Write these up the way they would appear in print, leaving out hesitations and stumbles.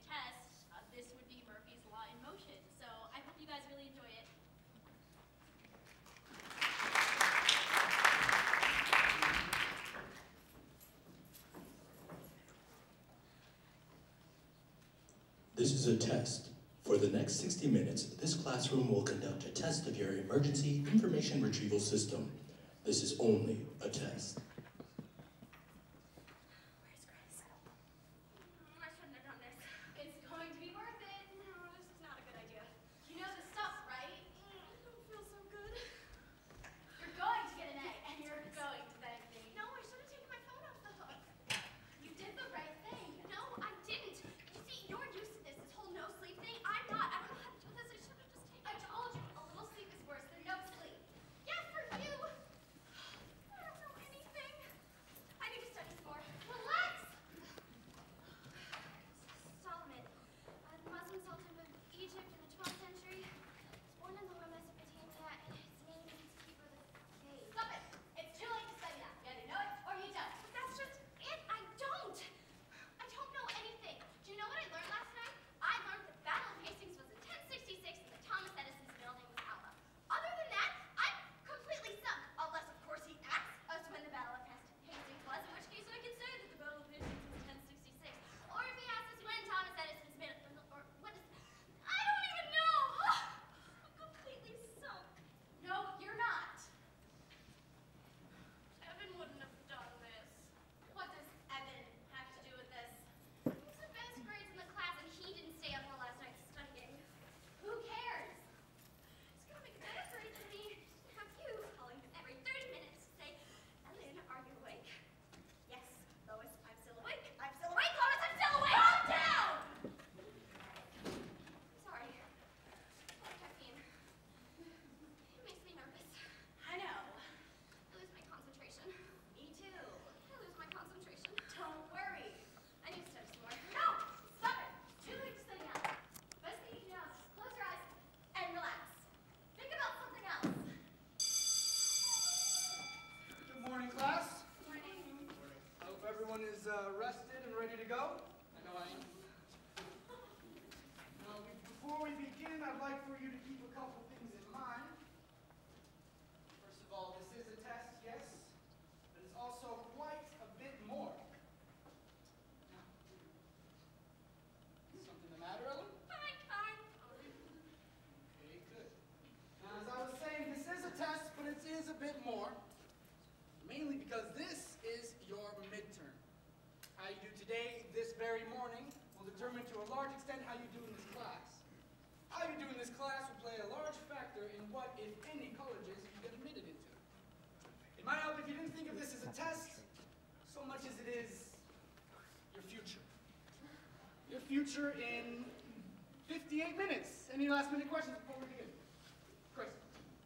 test, this would be Murphy's Law in motion. So I hope you guys really enjoy it. This is a test. For the next 60 minutes, this classroom will conduct a test of your emergency information retrieval system. This is only a test. Where's Cruz? I shouldn't have done this. It's going to be worth it. No, this is not a good idea. You know the stuff, right? I don't feel so good. You're going to get an A, and you're going to thank me. No, I should have taken my phone off the hook. You did the right thing. No, I didn't. You see, you're used to this whole no sleep thing. I'm not. I don't know how to do this. I should have just taken. I told you, a little sleep is worse than no sleep. Yeah, for you. I don't know anything. I need to study some more. Relax. Solomon, the Muslim Sultan of Egypt in the 12th century, was born in Lower Mesopotamia, and his name means keeper of the faith. Stop it! It's too late to study that. You either know it or you don't. But that's just it. I don't. I don't know anything. Do you know what I learned last night? I learned the Battle of Hastings was in 1066 and that Thomas Edison's middle name was Alva. Other than that, I'm completely sunk. Unless, of course, he asks us when the Battle of Hastings was, in which case I can say that the Battle of Hastings was 1066. Or if he asks us when Thomas Edison's middle, or what is, I don't even know. I'm completely sunk. No, you're not. Evan wouldn't have done this. What does Evan have to do with this? He's the best grades in the class, and he didn't stay up all last night studying. Who cares? He's gonna make a better grade than me. Have you calling him every 30 minutes to say, Ellen, are you awake? Yes, Lois, I'm still awake. I'm still awake, Lois, I'm still awake! Calm down! I'm sorry. Caffeine. It makes me nervous. I know. I lose my concentration. Me too. I lose my concentration. Don't worry. I need to study some more. No! Stop it! Too late to study now. Best thing you can do now is just close your eyes and relax. Think about something else. Good morning, class. Morning. I hope everyone is rested and ready to go. I know I am. Now, before we begin, I'd like for you to keep a couple things in mind. First of all, this is a test, yes, but it's also quite a bit more. Now, is something the matter, Ellen? Okay, good. Now, as I was saying, this is a test, but it is a bit more. Mainly because this is your midterm. How you do today, this very morning, will determine to a large extent how you do in this class. How you do in this class will play a large factor in what, if any, colleges you get admitted into. It might help if you didn't think of this as a test so much as it is your future. Your future in 58 minutes. Any last minute questions before we begin? Chris.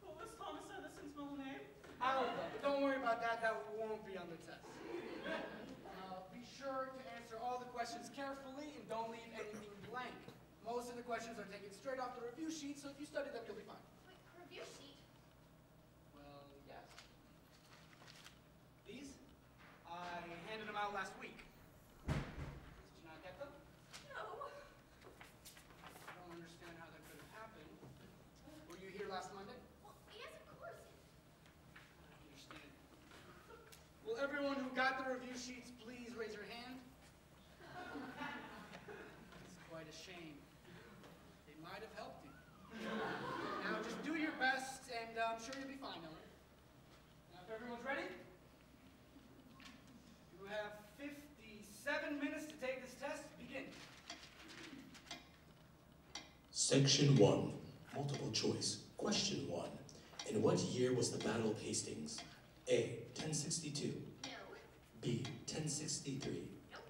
What was Thomas Edison's middle name? Alva, but don't worry about that. That won't be on the test. Be sure to answer all the questions carefully and don't leave anything blank. Most of the questions are taken straight off the review sheet, so if you study them, you'll be fine. Wait, review sheet? Well, yes. These? I handed them out last week. Did you not get them? No. I don't understand how that could have happened. Were you here last Monday? Well, yes, of course. I don't understand. Will everyone who got the review sheets please raise your hand? It's quite a shame. They might have helped you. Now just do your best, and I'm sure you'll be fine, Ellen. Now, if everyone's ready, you have 57 minutes to take this test. Begin. Section 1, multiple choice. Question 1. In what year was the Battle of Hastings? A. 1062. No. B. 1063. Nope.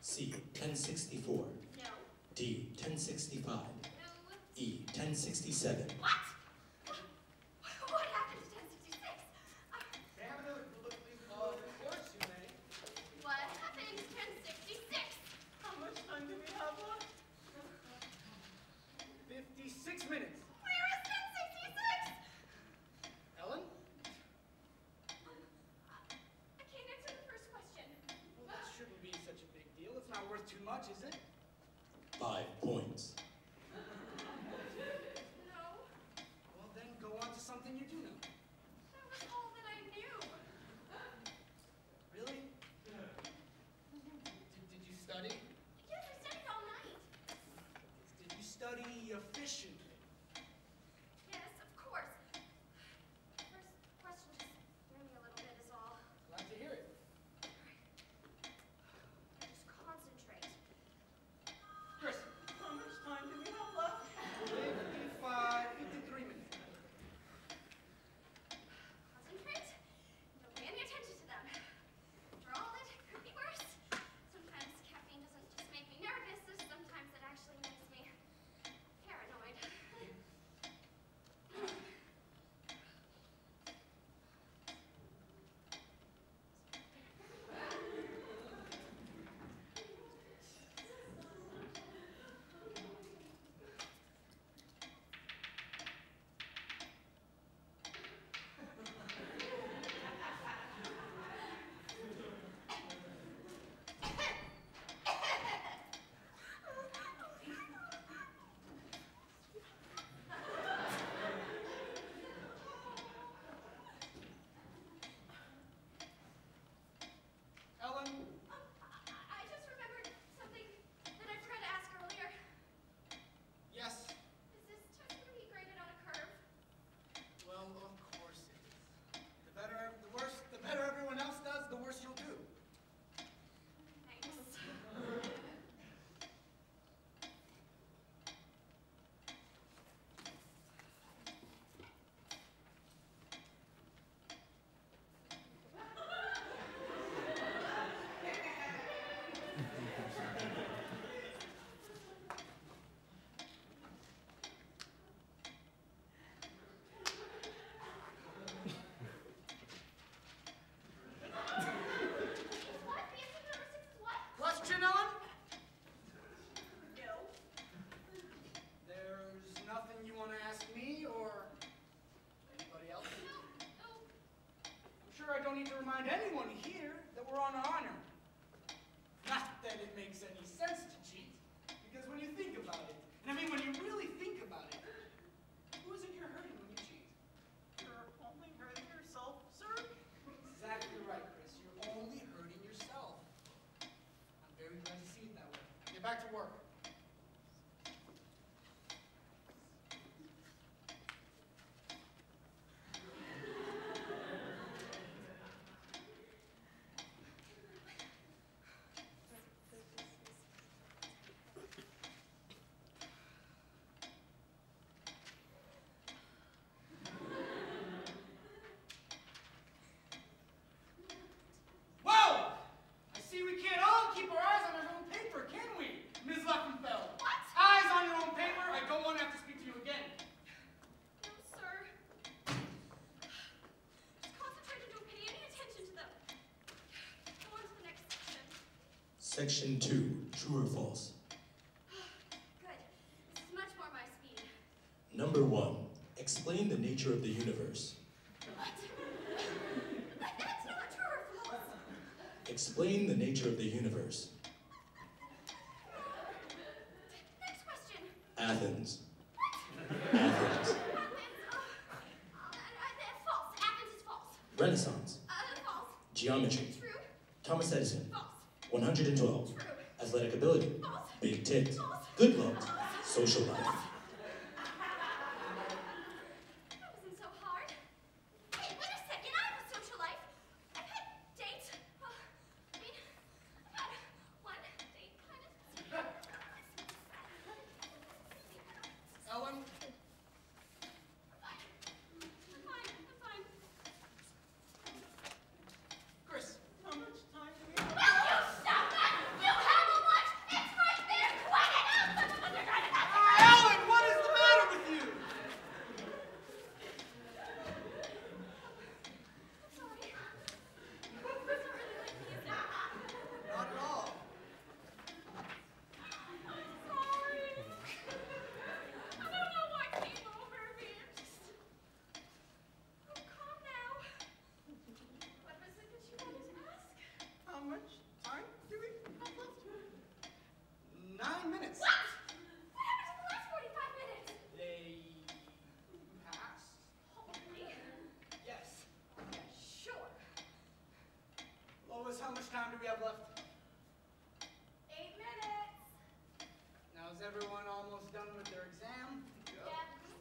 C. 1064. No. D. 1065. No. E. 1067. What? What happened to 1066? May I have another look, please? Of course you may. What happened to 1066? How much time do we have left? 56 minutes. Where is 1066? Ellen? I can't answer the first question. Well, that shouldn't be such a big deal. It's not worth too much, is it? 5 5 points. No, Well, then go on to something you do know. that was all that I knew. Really? Did you study? Yes, I studied all night. Did you study efficiently? Yes, of course. First question just threw me a little bit is all. Glad to hear it. Just concentrate. Chris, How much time do we have left? 53 minutes. Concentrate. Don't pay any attention to them. After all, it could be worse. Sometimes caffeine doesn't just make me nervous, sometimes it actually makes me paranoid. Ellen, I just remembered something that I forgot to ask earlier. yes. Is this test going to be graded on a curve? Well, of course it is. The better everyone else does, the worse you'll do. Thanks. What? The answer to number 6 is what? Question, Ellen? No. There's nothing you want to ask me or anybody else? No. I'm sure I don't need to remind anyone here that we're on honor. Not that it makes any sense to cheat, because when you think about it, and I mean when you really think about it, who is it you're hurting when you cheat? You're only hurting yourself, sir. Exactly right, Chris. You're only hurting yourself. I'm very glad to see it that way. Now get back to work. Whoa! I see we can't all keep our eyes on our own paper, can we, Ms. Leffenfeld? What? Eyes on your own paper? I don't want to have to speak to you again. No, sir. Just concentrate and don't pay any attention to them. Go on to the next section. Section 2, true or false. Good. This is much more my speed. Number 1, explain the nature of the universe. What? That's not true or false. Explain the nature of the universe. Next question. Athens. What? Athens. Athens. That's false. Athens is false. Renaissance. False. Geometry. True. Thomas Edison. False. 112. True. Athletic ability. False. Big tits. False. Good looks. Social life. That wasn't so hard. Hey, wait a second. I have a social life. I've had dates. I mean, I've had one date kind of. Ellen? I'm fine. I'm fine. Chris? How much time do we have? Will you stop that? You have a watch. It's right there. Quiet out. Some of us are trying to concentrate. Ellen, what time do we have left? 8 minutes. Now, is everyone almost done with their exam? Yeah,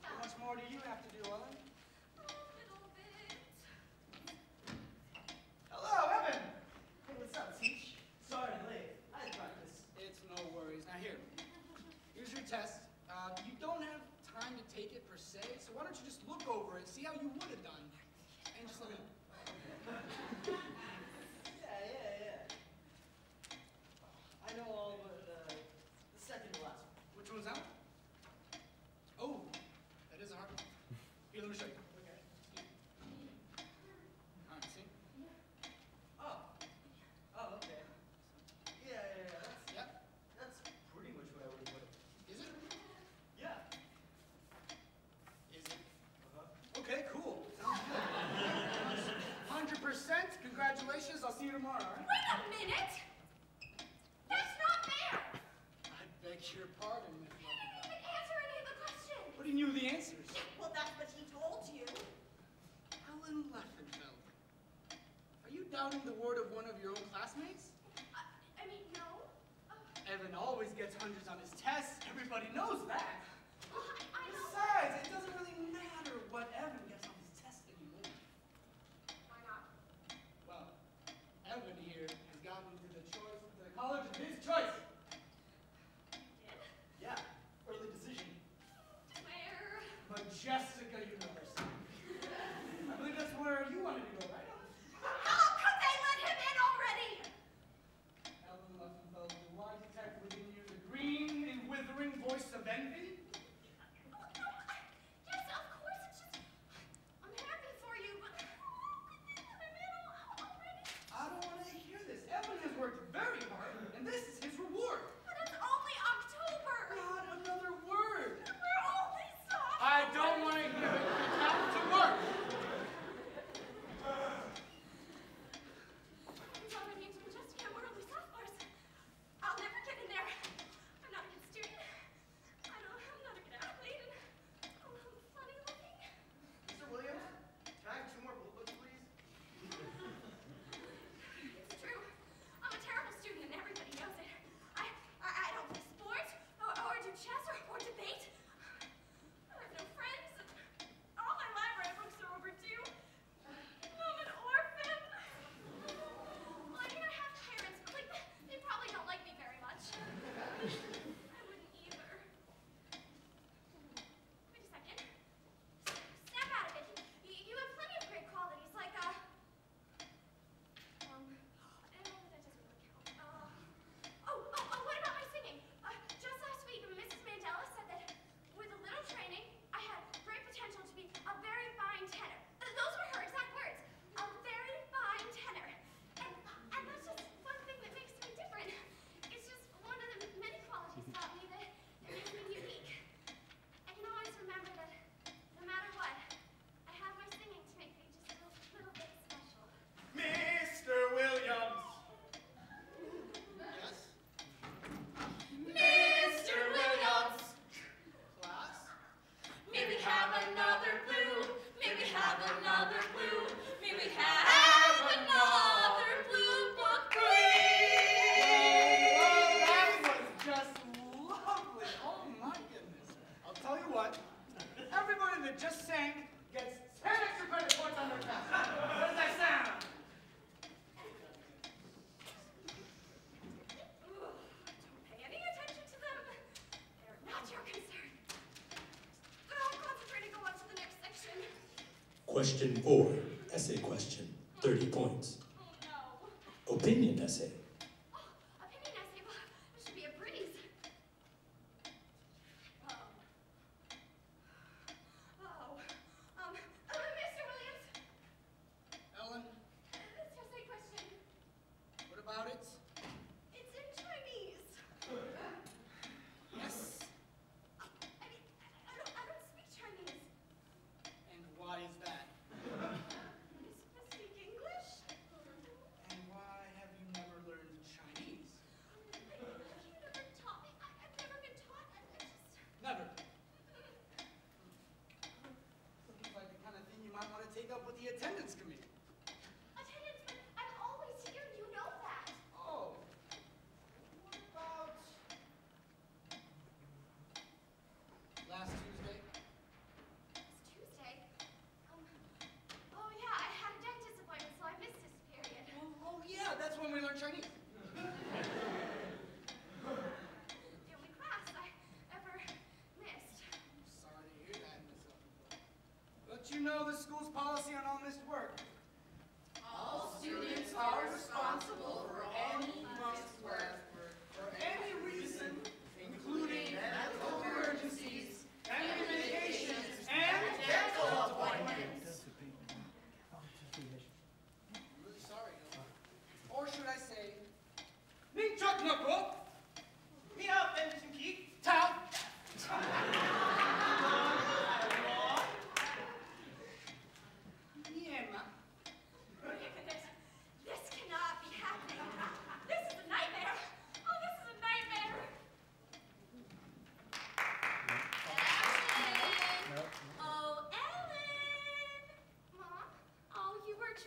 How much more do you have to do, Ellen? a little bit. Hello, Evan! Hey, what's up, Teach? Sorry I'm late. I had practice. It's no worries. Now here's your test. You don't have time to take it per se, so why don't you just look over it, see how you would have done, and just let me know. Yeah. I know all but the second to last one. Which one's that? Oh, that is a hard one. Here, let me show you. Okay. All right, see? Oh, okay. Yeah. Yep. That's pretty much what I would have put. Is it? Yeah. Is it? Uh-huh. Okay, cool. Sounds good. 100%. Congratulations. I'll see you tomorrow, all right? Wait a minute! That's not fair! I beg your pardon, Miss He didn't even answer any of the questions. But he knew the answers. Well, that's what he told you. Helen Leffenfeld. Are you doubting the word of one of your own classmates? I mean, no. Evan always gets hundreds on his tests. Everybody knows that. I know. Besides, it doesn't really matter what Evan gets on his test anymore. Why not? Well, Evan here has gotten to the college of his choice. Did? Yeah. Early decision. Where? Majestica University. I believe that's where you wanted to go, right? How could they let him in already? Ellen Leffenfeld, do I detect within you the green and withering voice of envy? Yes, of course. It's just I'm happy for you, but I'm in already. I don't want to hear this. Evan has worked very hard, and this is his reward. But it's only October. Not another word. We're only sophomores. I don't want to hear it. Get back to work. You told me to Majestica and we're only sophomores. I'll never get in there. I'm not a good student. I'm not a good athlete. And I'm funny looking. Mr. Williams, can I have 2 more blue books, please? It's true. I'm a terrible student and everybody knows it. I don't play sports or do chess or debate. I have no friends. All my library books are overdue. I'm an orphan. Well, I mean, I have parents, but like they probably don't like me very much. I wouldn't either. Wait a second. Snap out of it. You have plenty of great qualities, like I don't know that doesn't really count. What about my singing? Just last week, Mrs. Mandela said that with a little training, I had great potential to be a very fine tenor. Those were her exact words. A very fine tenor. And that's just one thing that makes me different. It's just one of the many qualities about me that makes me unique. I can always remember that no matter what, I have my singing to make me just a little bit special. Mr. Williams! Yes? Mr. Williams! Class? May we have another blue? May we have another blue? May we have another blue book, please? Well, that was just lovely. Oh my goodness. I'll tell you what. Everybody that just sang gets 10 extra credit points on their test. How does that sound? Don't pay any attention to them. They're not your concern. I'll concentrate and go on to the next section. Question 4, essay question, 30 points. Oh no. Opinion essay. Opinion essay. Well, this should be a breeze. Mr. Williams, Ellen, this essay question. what about it? It's in Chinese. Yes. I mean, I don't speak Chinese. And why is that? Am I supposed to speak English? And why have you never learned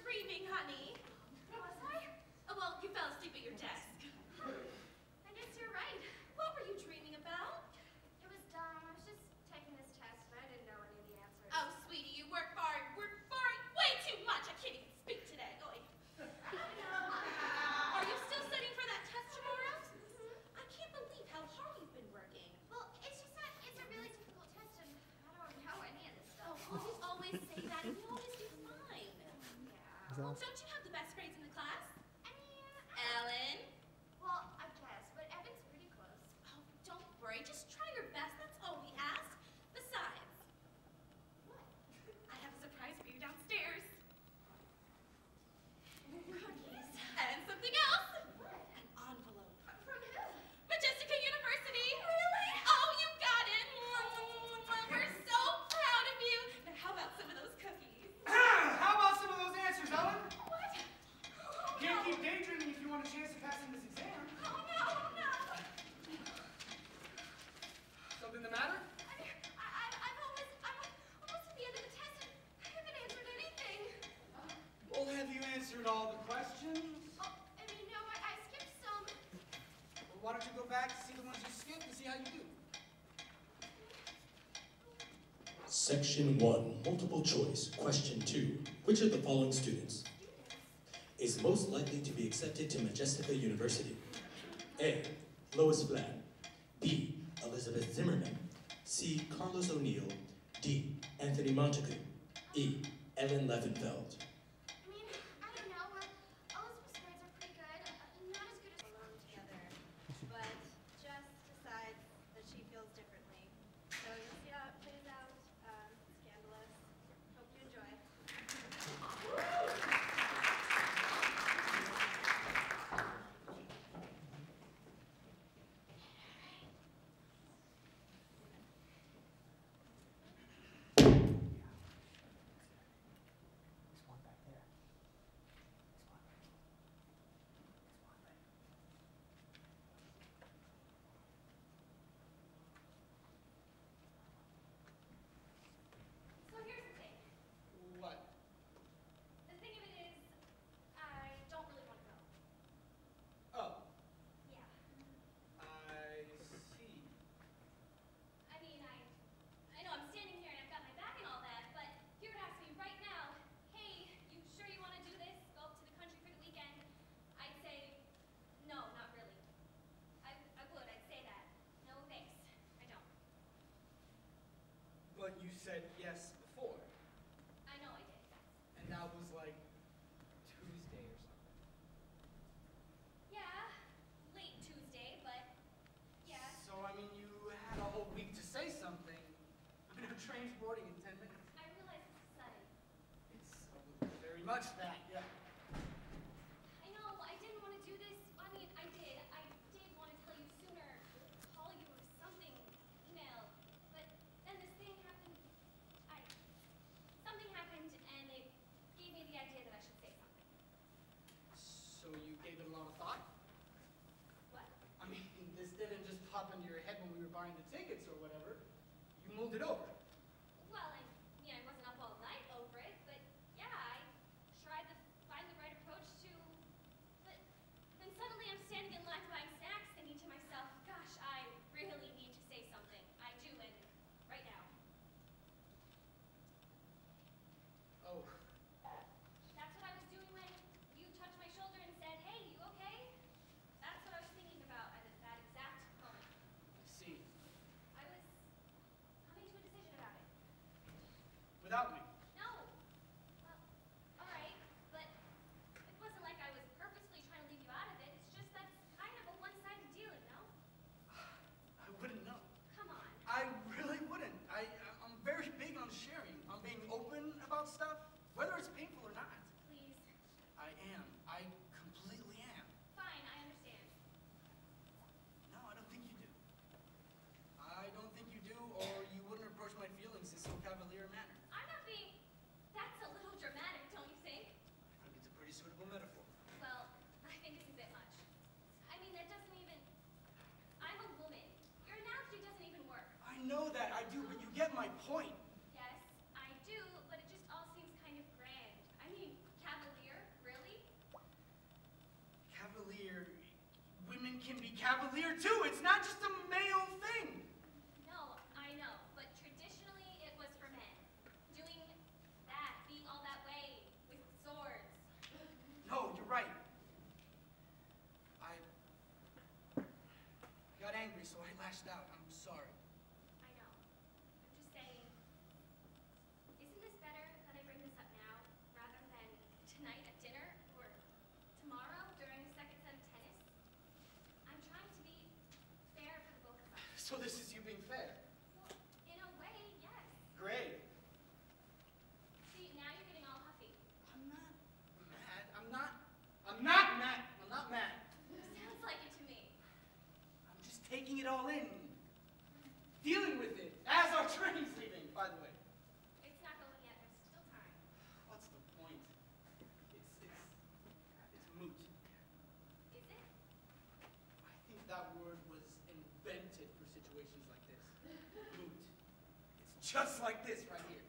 dreaming, honey. Was I? Oh, well, you fell asleep at your desk. I guess you're right. What were you dreaming about? It was dumb. I was just taking this test and I didn't know any of the answers. Oh, sweetie, you work for it way too much. I can't even speak today. Oy. Are you still studying for that test tomorrow? I can't believe how hard you've been working. Well, it's just that it's a really difficult test and I don't know any of this stuff. Oh, you always say that and you always do fine. Yeah. Well, don't you have the best grades in the class? I mean, Ellen? well, I guess, but Evan's pretty close. Oh, don't worry. Just try your best. That's all we ask. Besides, What? I have a surprise for you downstairs. Cookies. And something else. What? An envelope. From who? Majestica University. Really? Oh, you got it. We're so proud of you. Now, how about some of those cookies? How about some of those answers, Ellen? What? Can't keep daydreaming if you want a chance of passing this exam. Oh, no. Something the matter? I'm almost at the end of the test and I haven't answered anything. Well, have you answered all the questions? Oh, I mean, no, I skipped some. Well, why don't you go back to see the ones you skipped and see how you do? Section 1, multiple choice, question 2. Which of the following students is most likely to be accepted to Majestica University? A. Lois Flan. B. Elizabeth Zimmerman. C. Carlos O'Neill. D. Anthony Montague. E. Ellen Levenfeld. I mean, I don't know. Elizabeth's grades are pretty good. Not as good as alone together, but just decides that she feels differently. So you'll see how it plays out. Scandalous. Hope you enjoy. There's one back there. There's one right here. There's one right here. So here's the thing. What? The thing of it is, I don't really want to go. Oh, Yeah. I see. I mean, I know I'm standing here and I've got my back and all that, but if you were to ask me right now, hey, you sure you want to do this? Go up to the country for the weekend? I'd say, no, not really. I would, I'd say that. No thanks. I don't. But you said yes before, I know I did. and that was like Tuesday or something. Yeah, late Tuesday, but yeah. So, I mean, you had a whole week to say something. I mean, our train's boarding in 10 minutes. I realize it's sudden. It's very much that, yeah. I know, I didn't want to do this. I mean, I did. I did want to tell you sooner, call you or something, email. But then this thing happened. Something happened and it gave me the idea that I should say something. So you gave it a lot of thought? What? I mean, this didn't just pop into your head when we were buying the tickets or whatever. You mulled it over. Well, I mean, I wasn't up all night over it, but yeah, I tried to find the right approach to. But then suddenly I'm standing in line buying snacks thinking to myself, gosh, I really need to say something. I do, and right now. Oh, That's what I was doing when you touched my shoulder and said, hey, you okay? That's what I was thinking about at that exact moment. I see. I was coming to a decision cavalier too. It's not just a male thing. No, I know, but traditionally it was for men. Doing that, being all that way, with swords. No, you're right. I got angry, so I lashed out. I'm sorry. I know. I'm just saying, isn't this better that I bring this up now, rather than tonight at dinner, or tomorrow during the second set of tennis? I'm trying to be fair for the both of us. So this is you being fair. Well, in a way, yes. Great. See, now you're getting all huffy. I'm not mad. I'm not mad. I'm not mad. Sounds like it to me. I'm just taking it all in. Dealing with it. As our train's leaving, by the way. It's not going yet. There's still time. What's the point? It's moot. Is it? I think that word was invented for situations like this. Moot. It's just like this right here.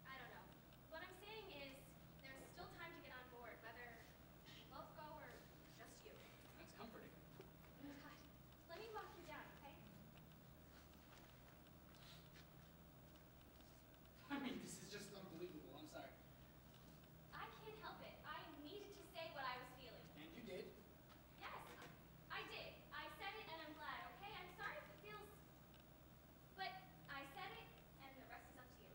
I don't know. What I'm saying is, there's still time to get on board, whether we both go or just you. That's comforting. God, let me walk you down, okay? I mean, this is just unbelievable. I'm sorry. I can't help it. I needed to say what I was feeling. And you did. Yes, I did. I said it and I'm glad, okay? I'm sorry if it feels... But I said it and the rest is up to you.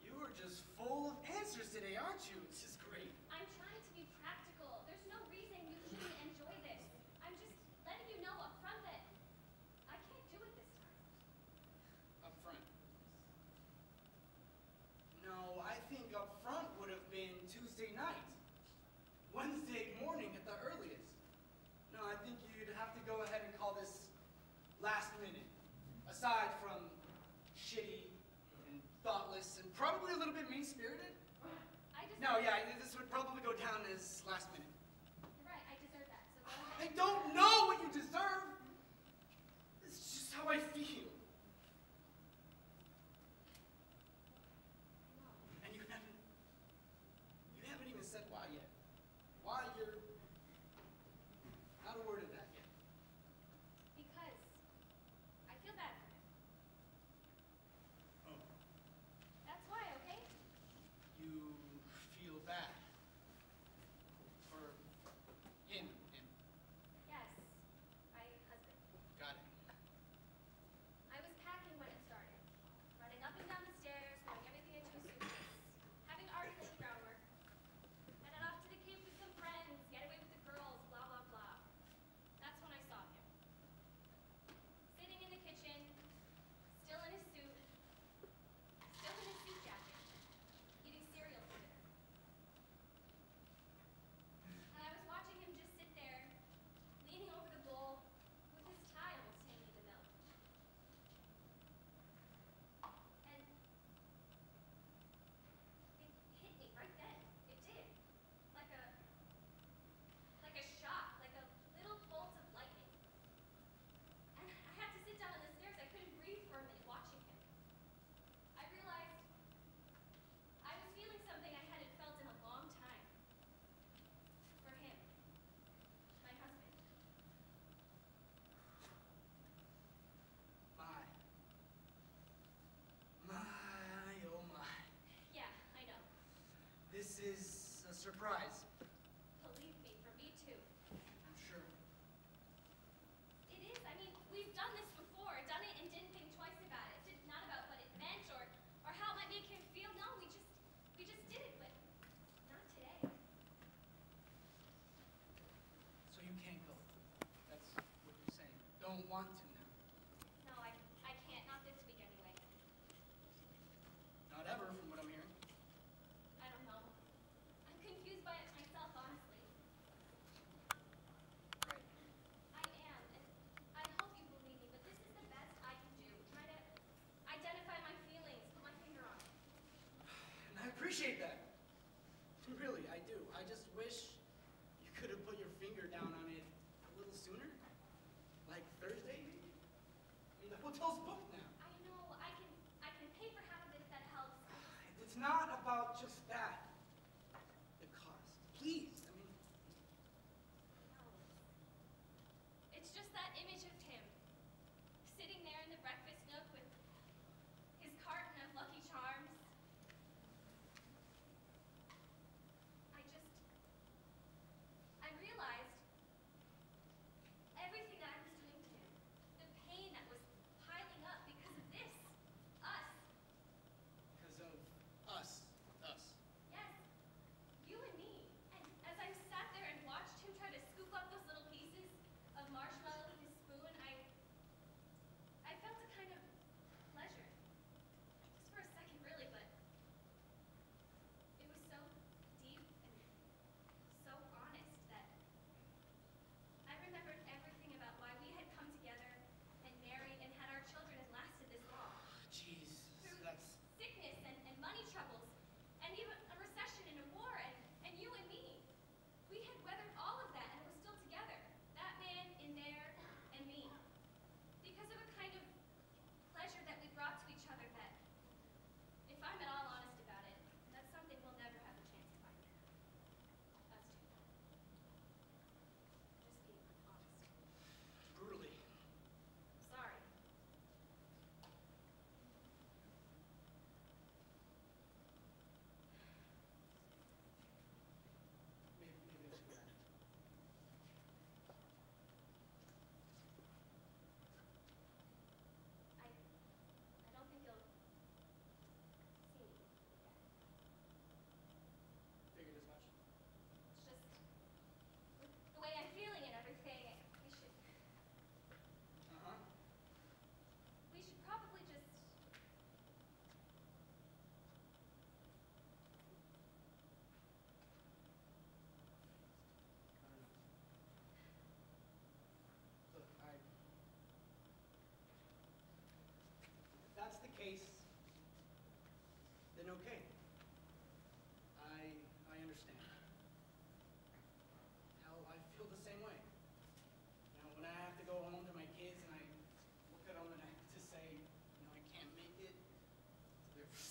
You are just full of answers today, aren't you? This is great. I'm trying to be practical. There's no reason you shouldn't enjoy this. I'm just letting you know up front that I can't do it this time. Up front. No, I think up front would have been Tuesday night. Wednesday morning at the earliest. No, I think you'd have to go ahead and call this last minute. Aside from shitty and thoughtless and probably a little bit mean-spirited. I just... No, yeah, this would probably go down as last minute. You're right. I deserve that. So go I ahead. don't know what you deserve. It's just how I feel. And you haven't even said why yet. Why you're not a word of that yet. Because I feel bad for him. Oh. That's why, okay? You feel bad for him. Yes. My husband. Got it. I was packing when it started. Running up and down the stairs, throwing everything into a suitcase. Having already laid the groundwork. Headed off to the Cape with some friends, get away with the girls, blah, blah, blah. That's when I saw him. Sitting in the kitchen, still in his suit, still in his suit jacket, eating cereal for dinner. And I was watching him just sit there, leaning over the bowl, with his tie almost hanging in the milk. And it hit me right then. It did. Like a shot, like a little bolt of lightning. And I had to sit down on the stairs. I couldn't breathe for a minute watching him. I realized I was feeling something I hadn't felt in a long time. For him. My husband. My, oh my. Yeah, I know. This is a surprise, Believe me, for me too. I'm sure. It is. I mean, we've done this before, done it and didn't think twice about it. Not about what it meant or how it might make him feel. No, we just did it, but not today. So you can't go. That's what you're saying. Don't want to now. No, I can't. Not this week anyway. Not ever, from what I'm hearing. I don't know. I'm confused by it myself, honestly. Right. I am, and I hope you believe me, but this is the best I can do. Try to identify my feelings, put my finger on it. And I appreciate that. Really, I do. I just wish you could have put your finger down on it a little sooner. Like Thursday, maybe? I mean, the hotel's booked now. I know. I can pay for half of it if that helps. It's not about just that. The cost. Please, I mean, No.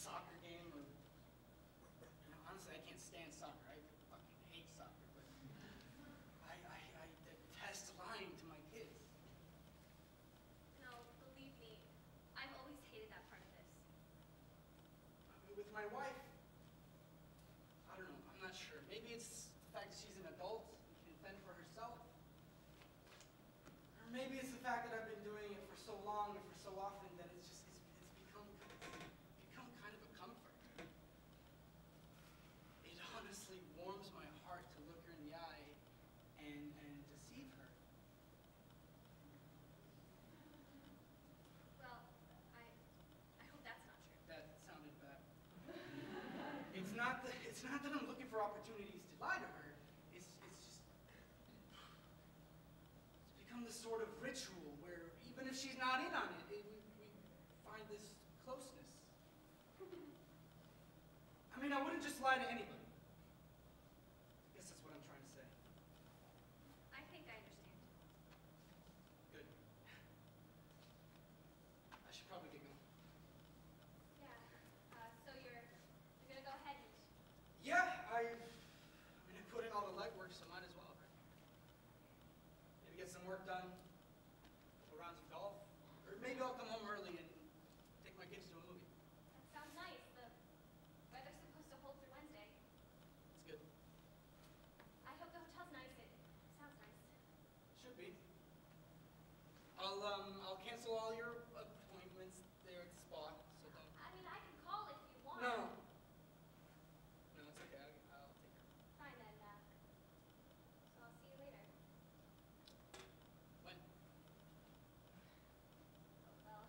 soccer game, or honestly, I can't stand soccer. I fucking hate soccer, but I detest lying to my kids. No, believe me, I've always hated that part of this. With my wife, I don't know, I'm not sure. Maybe it's the fact that she's an adult and can fend for herself. Or maybe it's the fact that I've been doing it for so long and for so often that it's become kind of a comfort. It honestly warms my heart to look her in the eye and deceive her. Well, I hope that's not true. That sounded bad. It's not that I'm looking for opportunities to lie to her. It's become this sort of ritual where even if she's not in on it, we find this closeness. I mean, I wouldn't just lie to anybody. I guess that's what I'm trying to say. I think I understand. Good. I should probably get going. Yeah. So you're gonna go ahead and... Yeah, I put in all the legwork, so might as well, right? Maybe get some work done, a couple rounds of golf, or maybe I'll come home early and take my kids to a movie. That sounds nice. The weather's supposed to hold through Wednesday. It's good. I hope the hotel's nice. It sounds nice. Should be. I'll cancel all your appointments there at the spa, so don't. I mean, I can call if you want. No. No, it's okay. I'll take her. Fine then. So I'll see you later. When? Well,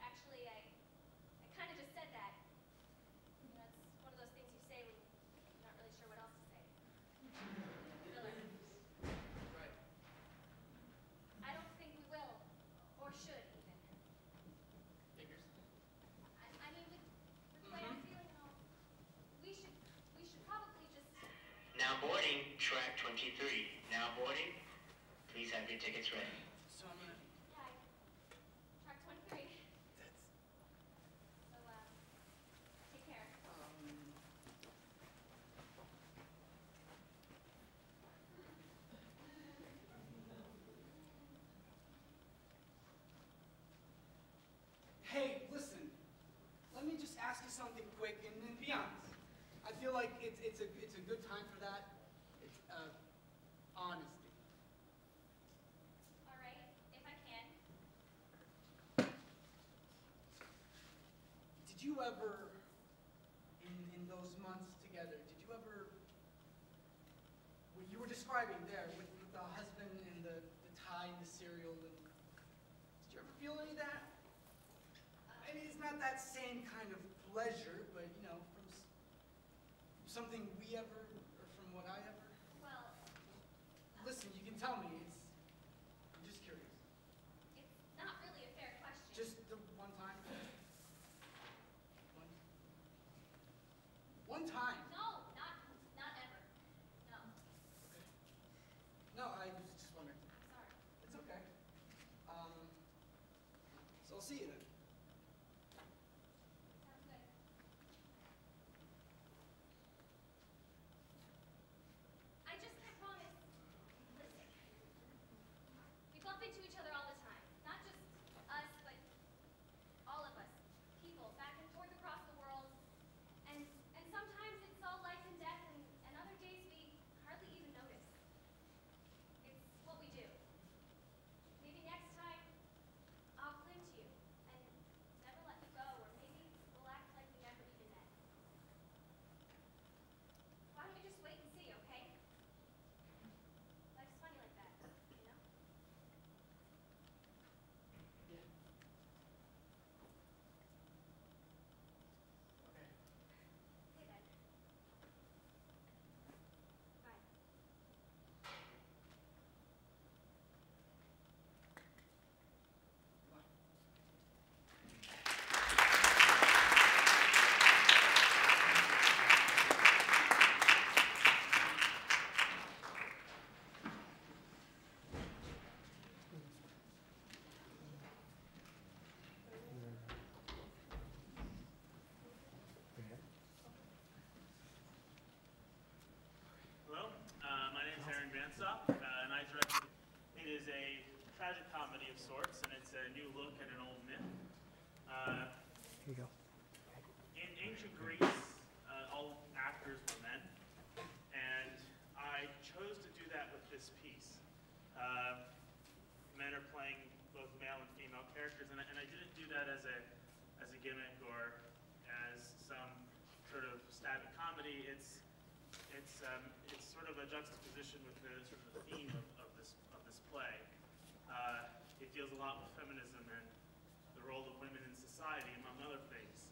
actually, I kind of just said that. You know, it's one of those things you say when you're not really sure what else to say. Filler. Right. I don't think we will, or should even. Figures. I mean, with the way I'm feeling and all, we should probably just. Now boarding, track 23. Now boarding. Please have your tickets ready. So I'm gonna. Yeah, track 23. That's. So, take care. Hey, listen. Let me just ask you something quick, and be honest. I feel like it's a good time for that. It's honesty. All right, if I can. Did you ever, in those months together, did you ever, what you were describing there with the husband and the tie and the cereal, did you ever feel any of that? I mean, it's not that same kind of pleasure, but you know, from something we ever, or from what I ever. Well, Listen, you can tell me. I'm just curious. it's not really a fair question. Just the one time. One time. No, not ever. No, Okay. No, I was just wondering. I'm sorry. It's okay. So I'll see you then. Sounds good. I just can't promise. Listen, we bump into each other all the time. Not just us, but all of us. People back and forth across the world. And sometimes it's all life and death, and other days we hardly even notice. It's what we do. Maybe next time I'll cling to you, and sorts, and it's a new look at an old myth. Here you go. In ancient Greece, all actors were men, and I chose to do that with this piece. Men are playing both male and female characters, and I didn't do that as a gimmick or as some sort of static comedy. It's sort of a juxtaposition with the sort of the theme of this play. It deals a lot with feminism and the role of women in society, among other things.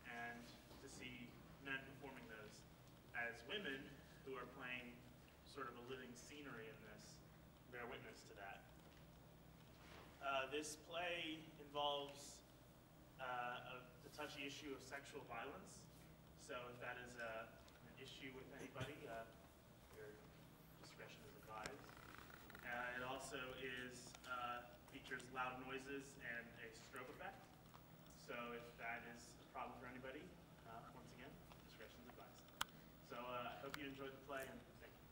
And to see men performing those as women who are playing sort of a living scenery in this, bear witness to that. This play involves the touchy issue of sexual violence. So if that is an issue with anybody, your discretion is advised. It also features loud noises and a strobe effect. So if that is a problem for anybody, once again, discretion is advised. So I hope you enjoyed the play, and thank you.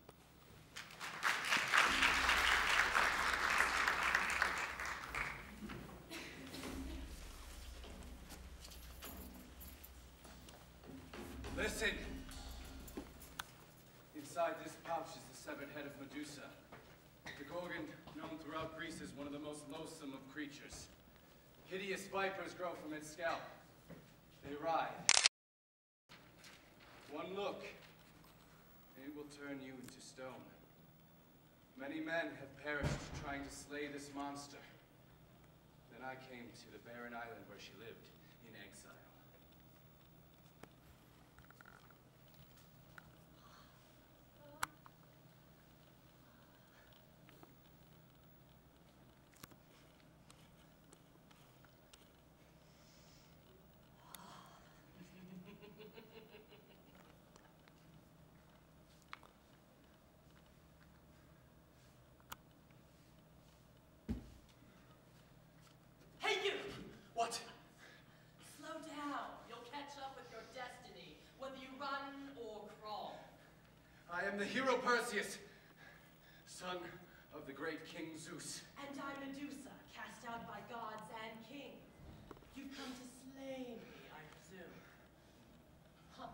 Listen! Inside this pouch is the severed head of Medusa. The Gorgon, known throughout Greece as one of the most loathsome of creatures. Hideous vipers grow from its scalp. They writhe. One look, and it will turn you into stone. Many men have perished trying to slay this monster. Then I came to the barren island where she lived, in exile. Hey, you! What? Slow down. You'll catch up with your destiny, whether you run or crawl. I am the hero Perseus, son of the great King Zeus. And I'm Medusa, cast out by gods and kings. You've come to slay me, I presume. Huh.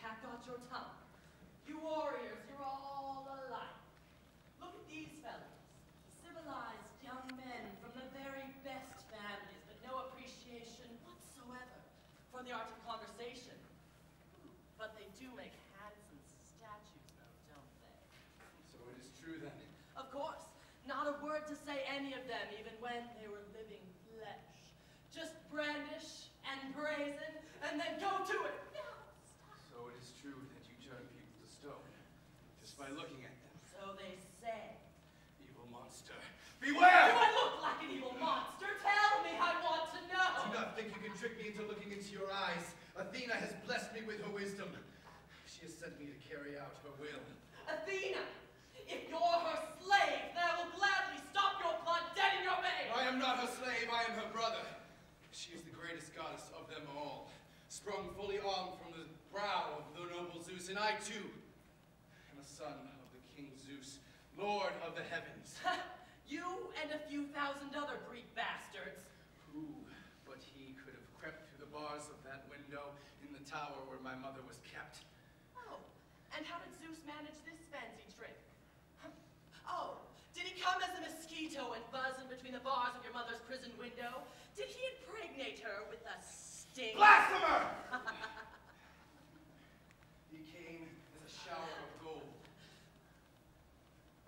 Cat got your tongue. You warriors, you're all alike. Look at these fellows. Civilized young men from the very best families, but no appreciation whatsoever for the art of conversation. But they do make handsome statues, though, don't they? So it is true then. Of course. Not a word to say any of them, even when they were living flesh. Just brandish and brazen, and then go to it. No, stop. So it is true that you turn people to stone, just by looking at them. So they say. Evil monster. Beware! Do I look like an evil monster? Tell me, I want to know. Do not think you can trick me into looking into your eyes. Athena has blessed me with her wisdom. She has sent me to carry out her will. Athena, if you're her slave, then I will gladly stop your blood dead in your veins. I am not her slave, I am her brother. She is the greatest goddess of them all, sprung fully on from the brow of the noble Zeus, and I too am a son of the King Zeus, Lord of the heavens. You and a few thousand other Greek bastards. Who but he could have crept through the bars of that window in the tower where my mother was kept? Oh, and how did Zeus manage this fancy trick? Oh, did he come as a mosquito and buzz in between the bars of your mother's prison window? Did he impregnate her with a sting? Blasphemer! He came as a shower of gold.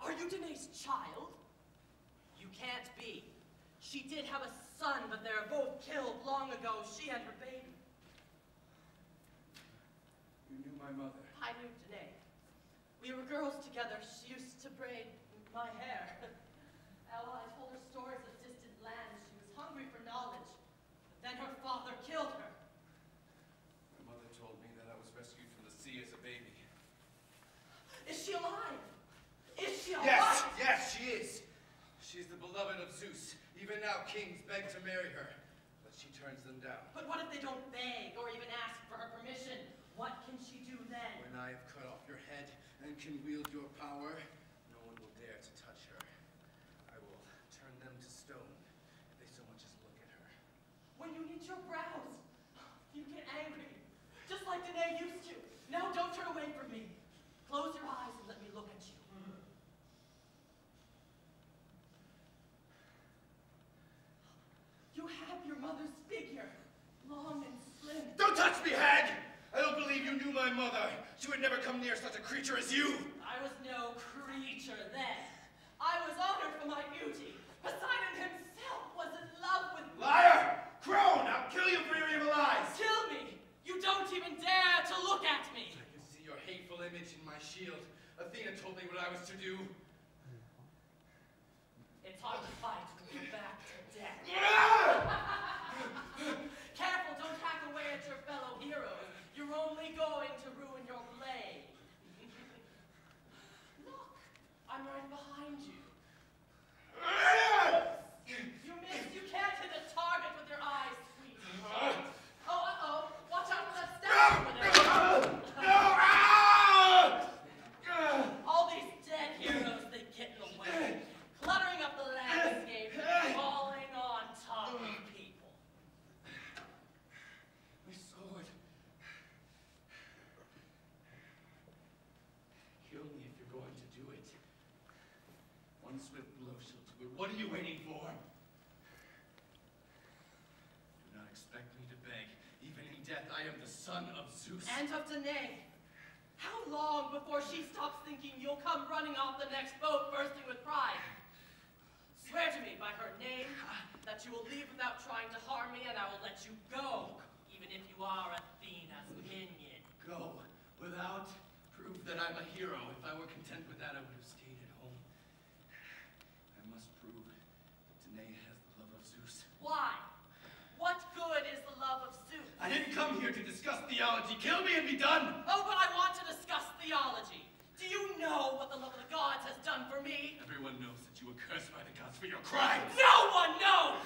Are you Danae's child? You can't be. She did have a son, but they were both killed long ago, she and her baby. You knew my mother. I knew Danae. We were girls together. She used to braid my hair. Ella, I told her stories of distant lands. She was hungry for knowledge. But then her father killed her. My mother told me that I was rescued from the sea as a baby. Is she alive? Is she alive? Yes, yes, she is. She is the beloved of Zeus. Even now, kings beg to marry her, but she turns them down. But what if they don't beg or even ask for her permission? What can she do then? When I have cut off your head and can wield your power, no one will dare to touch her. I will turn them to stone if they so much as look at her. When you knit your brows, you get angry, just like Danae used to. Now don't turn away from me. Close your eyes and let me look at you. You have your mother's figure, long and slim. Don't touch me, hag! I don't believe you knew my mother. She would never come near such a creature as you. I was no creature then. I was honored for my beauty. Poseidon himself was in love with me. Liar! Crone! I'll kill you for your evil eyes! Kill me! You don't even dare to look at me! I can see your hateful image in my shield. Athena told me what I was to do. It's hard to fight when you're back to death. Careful, don't hack away at your fellow heroes. You're only going to ruin your blade. Look, I'm right behind you. You missed. You can't hit a target with your eyes, sweet. Oh, uh-oh. Watch out for that statue over there. All these dead heroes, they get in the way, cluttering up the landscape, falling on top of people. My sword. Kill me if you're going to do it. One swift blow shall do it. What are you waiting for? Do not expect me to beg. Even in death, I am the son of Zeus. And of Danae. How long before she stops thinking you'll come running off the next boat bursting with pride? Swear to me by her name that you will leave without trying to harm me, and I will let you go, even if you are Athena's minion. Go without proof that I'm a hero. If I were content with that, I would have stayed at home. I must prove that Danae has the love of Zeus. Why? What good is the love of Zeus? I didn't come here to discuss theology. Kill me and be done! Oh, but I want to discuss theology. Do you know what the love of the gods has done for me? Everyone knows that you were cursed by the gods for your crimes. No one knows!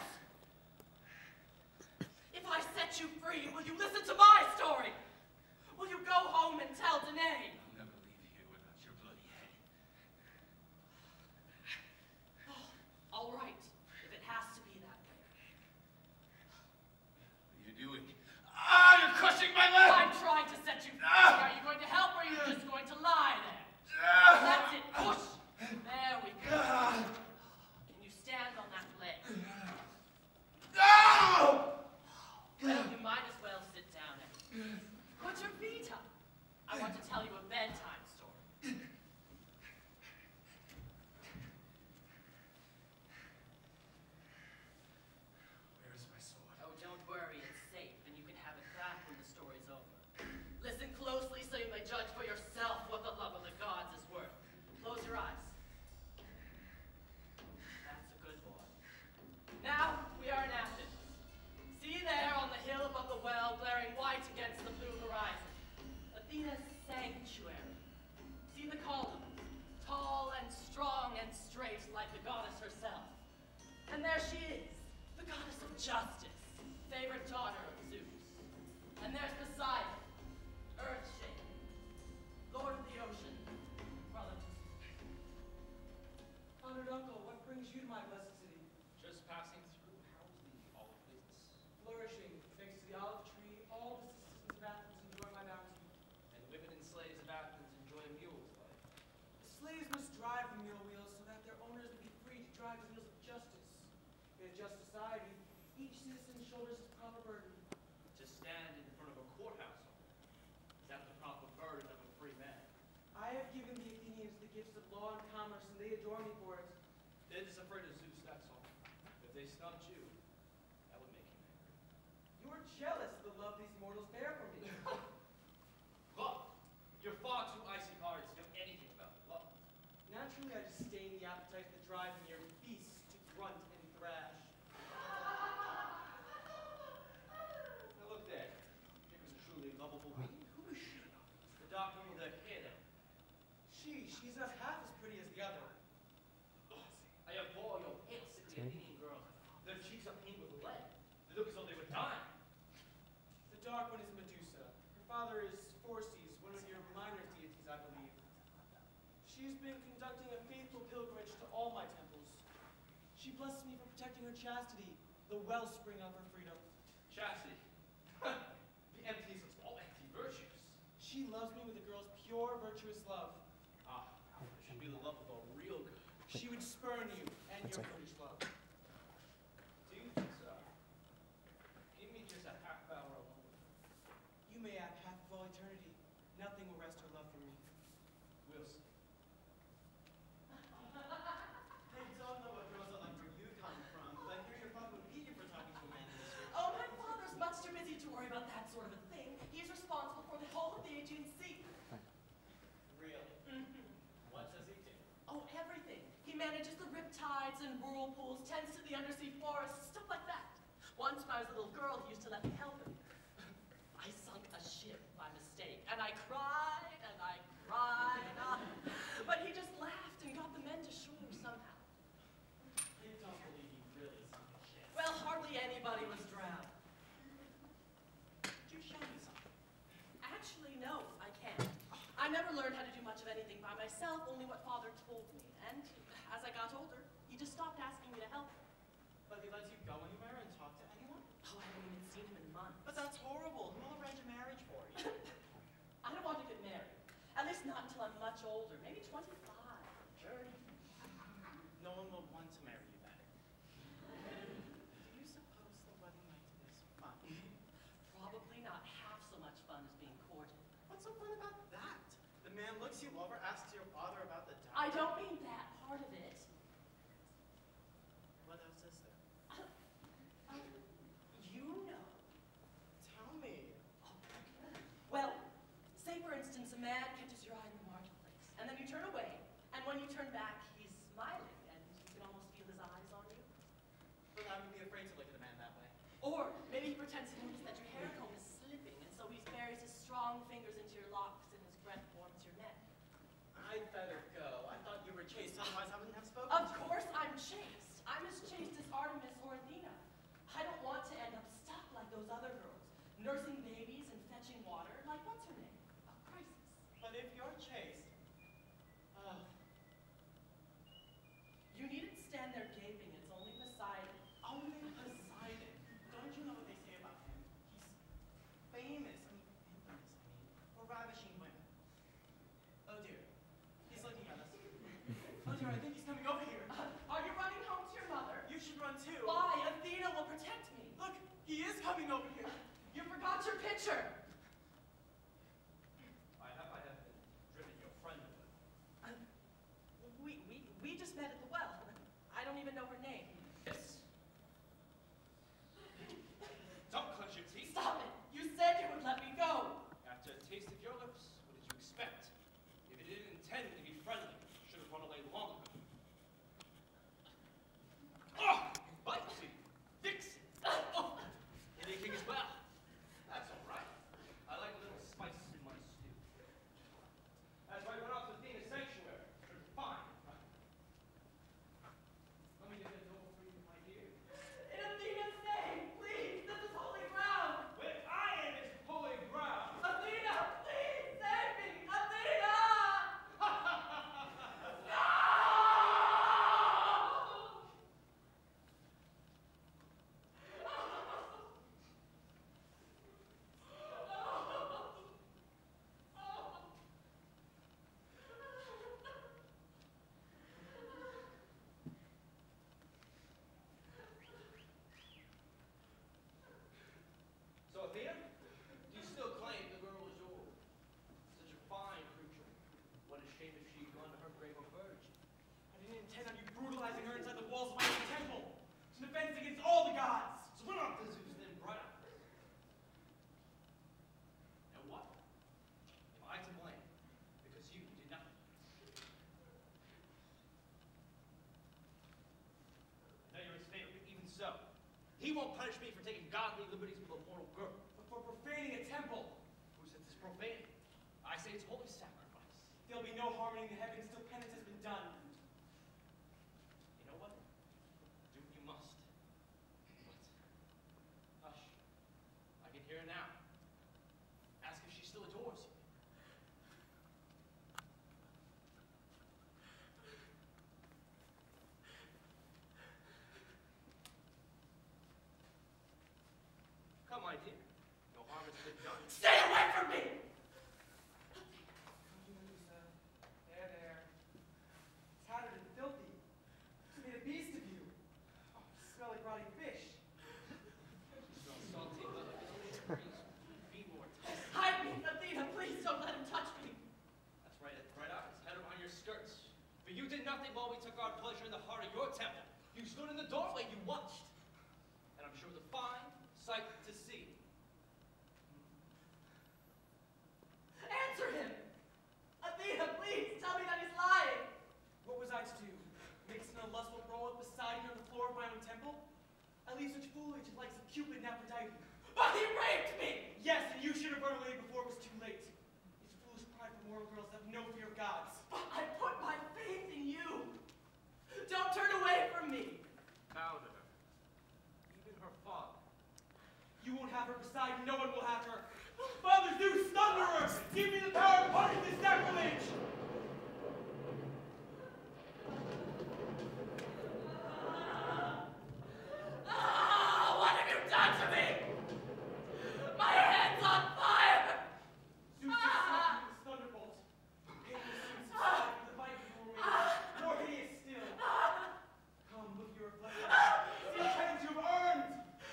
If I set you free, will you listen to my story? Will you go home and tell Danae? I'll never leave here without your bloody head. Oh, all right, if it has to be that way. What are you doing? Ah, you're crushing my leg! I'm trying to set you free. Are you going to help or are you just going to lie there? That's it. Push. There we go. Can you stand on that leg? No! Well, you might as well sit down and put your feet up. I want to tell you a bedtime story. Where is my sword? Oh, don't worry. It's safe, and you can have it back when the story's over. Listen closely so you may judge for yourself what the love of the gods is worth. Close your eyes. That's a good boy. Now, we are in Athens. See there on the hill above the well, glaring white against the blue horizon. Athena's sanctuary. See the column? Tall and strong and straight like the goddess herself. And there she is, the goddess of justice, favorite daughter of Zeus. And there's Poseidon, earth-shaker, lord of the ocean, brother to Zeus. Honored uncle, what brings you to my blessed city? Just passing through. How's the olive business? Flourishing, thanks to the olive tree, all the citizens of Athens enjoy my bounty. And women and slaves of Athens enjoy a mule's life. The slaves must drive the mule wheels so that their owners may be free to drive the wheels of justice. In a just society, each citizen shoulders his proper burden. To stand in front of a courthouse, is that the proper burden of a free man? I have given the Athenians the gifts of law and commerce, and they adore me for it. They're just afraid of Zeus, that's all. If they snubbed you, that would make him angry. You are jealous of the love these mortals bear for me. Look, you're far too icy-hearted to know anything about love. Naturally, I disdain the appetite that drives mere beasts to grunt and thrash. Now look there. Here is a truly lovable being. Who is she? The dark woman with her hair down. She's not half as pretty as the other. I abhor your hips at the Athenian girls. Their cheeks are painted with lead. They look as though they would die. The dark one is Medusa. Her father is Phorcys, one of your minor deities, I believe. She's been conducting a faithful pilgrimage to all my temples. She She blesses me for protecting her chastity, the wellspring of her freedom. Chastity. The emptiest of all empty virtues. She loves me with a girl's pure, virtuous love. Ah, she'd be the love of a real girl. She would spurn you and your foolish love. Do you think so? Give me just a half hour alone with her. You may act half of all eternity. Nothing will wrest her love from me. We'll see. I don't know what girls are like where you come from, but I hear your father would beat you for talking to a man in this way. Oh, my father's much too busy to worry about that sort of a thing. He's responsible for the whole of the Aegean Sea. Really? Mm-hmm. What does he do? Oh, everything. He manages the riptides and whirlpools, tends to the undersea forests, stuff like that. Once when I was a little girl, he used to let me help him. I sunk a ship by mistake, and I cried, and I cried. But he just laughed and got the men to shore somehow. I don't believe he really sunk a ship. Well, hardly anybody was drowned. Could you show me something? Actually, no, I can't. I never learned how to do much of anything by myself, only what Father told me. And as I got older, he just stopped asking me to help him. But he lets you go anywhere and talk to anyone? Oh, I haven't even seen him in months. But that's horrible. Who will arrange a marriage for you? I don't want to get married. At least not until I'm much older, maybe 25. Sure. No one will want to marry you better. Do you suppose the wedding night is fun? Probably not half so much fun as being courted. What's so fun about that? The man looks you over, asks your father about the dowry. I don't mean that part of it. What else is there? You know. Tell me. Well, say for instance, a man catches your eye in the marketplace, and then you turn away, and when you turn back, he's smiling, and you can almost feel his eyes on you. But I would be afraid to look at a man that way. Or maybe he pretends to notice that your hair comb is slipping, and so he buries his strong fingers into your locks, and his breath warms your neck. I'd better go. I thought you were chaste, otherwise I wouldn't have spoken Of to you. course I'm chaste. I'm as chaste as Artemis or Athena. I don't want to end up stuck like those other girls, nursing babies and fetching water, like what's her name? Crisis. But if you're chaste, You needn't stand there gaping. It's only Poseidon. only Poseidon. Don't you know what they say about him? He's famous. Infamous, for ravishing women. Oh dear. He's looking at us. Oh dear, I think he's coming over here. Are you running home to your mother? You should run too. Why? Athena will protect me. Look, he is coming over here. You forgot your pitcher. I have been driven your friend away. We just met at the well. I don't even know her name. Yes. Don't clench your teeth. Stop it! You said you would let me go. After a taste of your lips, what did you expect? If you didn't intend to be friendly, you should have run away long ago. Oh! Bite me! Vixen! Oh! Indian king as well. That's all right. I like a little spice in my stew. That's why I went off to Athena's sanctuary. Sure, fine. Let me get it over for you, my dear. In Athena's name, please! This is holy ground! Where I am is holy ground. Athena, please save me! Athena! No! So, Athena, do you still claim the girl is yours? Such a fine creature. What a shame if she'd gone to her grave a virgin. I didn't intend on you brutalizing her inside the walls of my own temple. It's an offense against all the gods. So we're not the Zeus then, brother. And what? Am I to blame? Because you did nothing. I know you're his favorite, but even so, he won't punish me for taking godly liberties with a mortal girl. But for profaning a temple, Who says it's profane? I say it's holy sacrifice. there'll be no harmony in the heavens till penance has been done. You know what? Do what you must. But, hush. I can hear her now. Ask if she still adores you. you did nothing while we took our pleasure in the heart of your temple. You stood in the doorway, you watched. And I'm sure it was a fine sight to see. Answer him! Athena, please, tell me that he's lying! What was I to do? Mix in a lustful brawl with Poseidon on the floor of my own temple? I leave such foolish like some Cupid and Aphrodite. But he raped me! Yes, and you should have run away before it was too late. These foolish, prideful moral girls have no fear of gods. But I put my faith in you! Don't turn away from me! Bow to her. Even her father. You won't have her, Poseidon, no one will have her. Father Zeus, Thunderer, give me the power to punish this sacrilege! What have you done to me? My head's on fire! Zeus is struck with his thunderbolt. Painless Zeus is struck with the Viking wings. More hideous still. Come, look at your reflection. See the penance you have earned!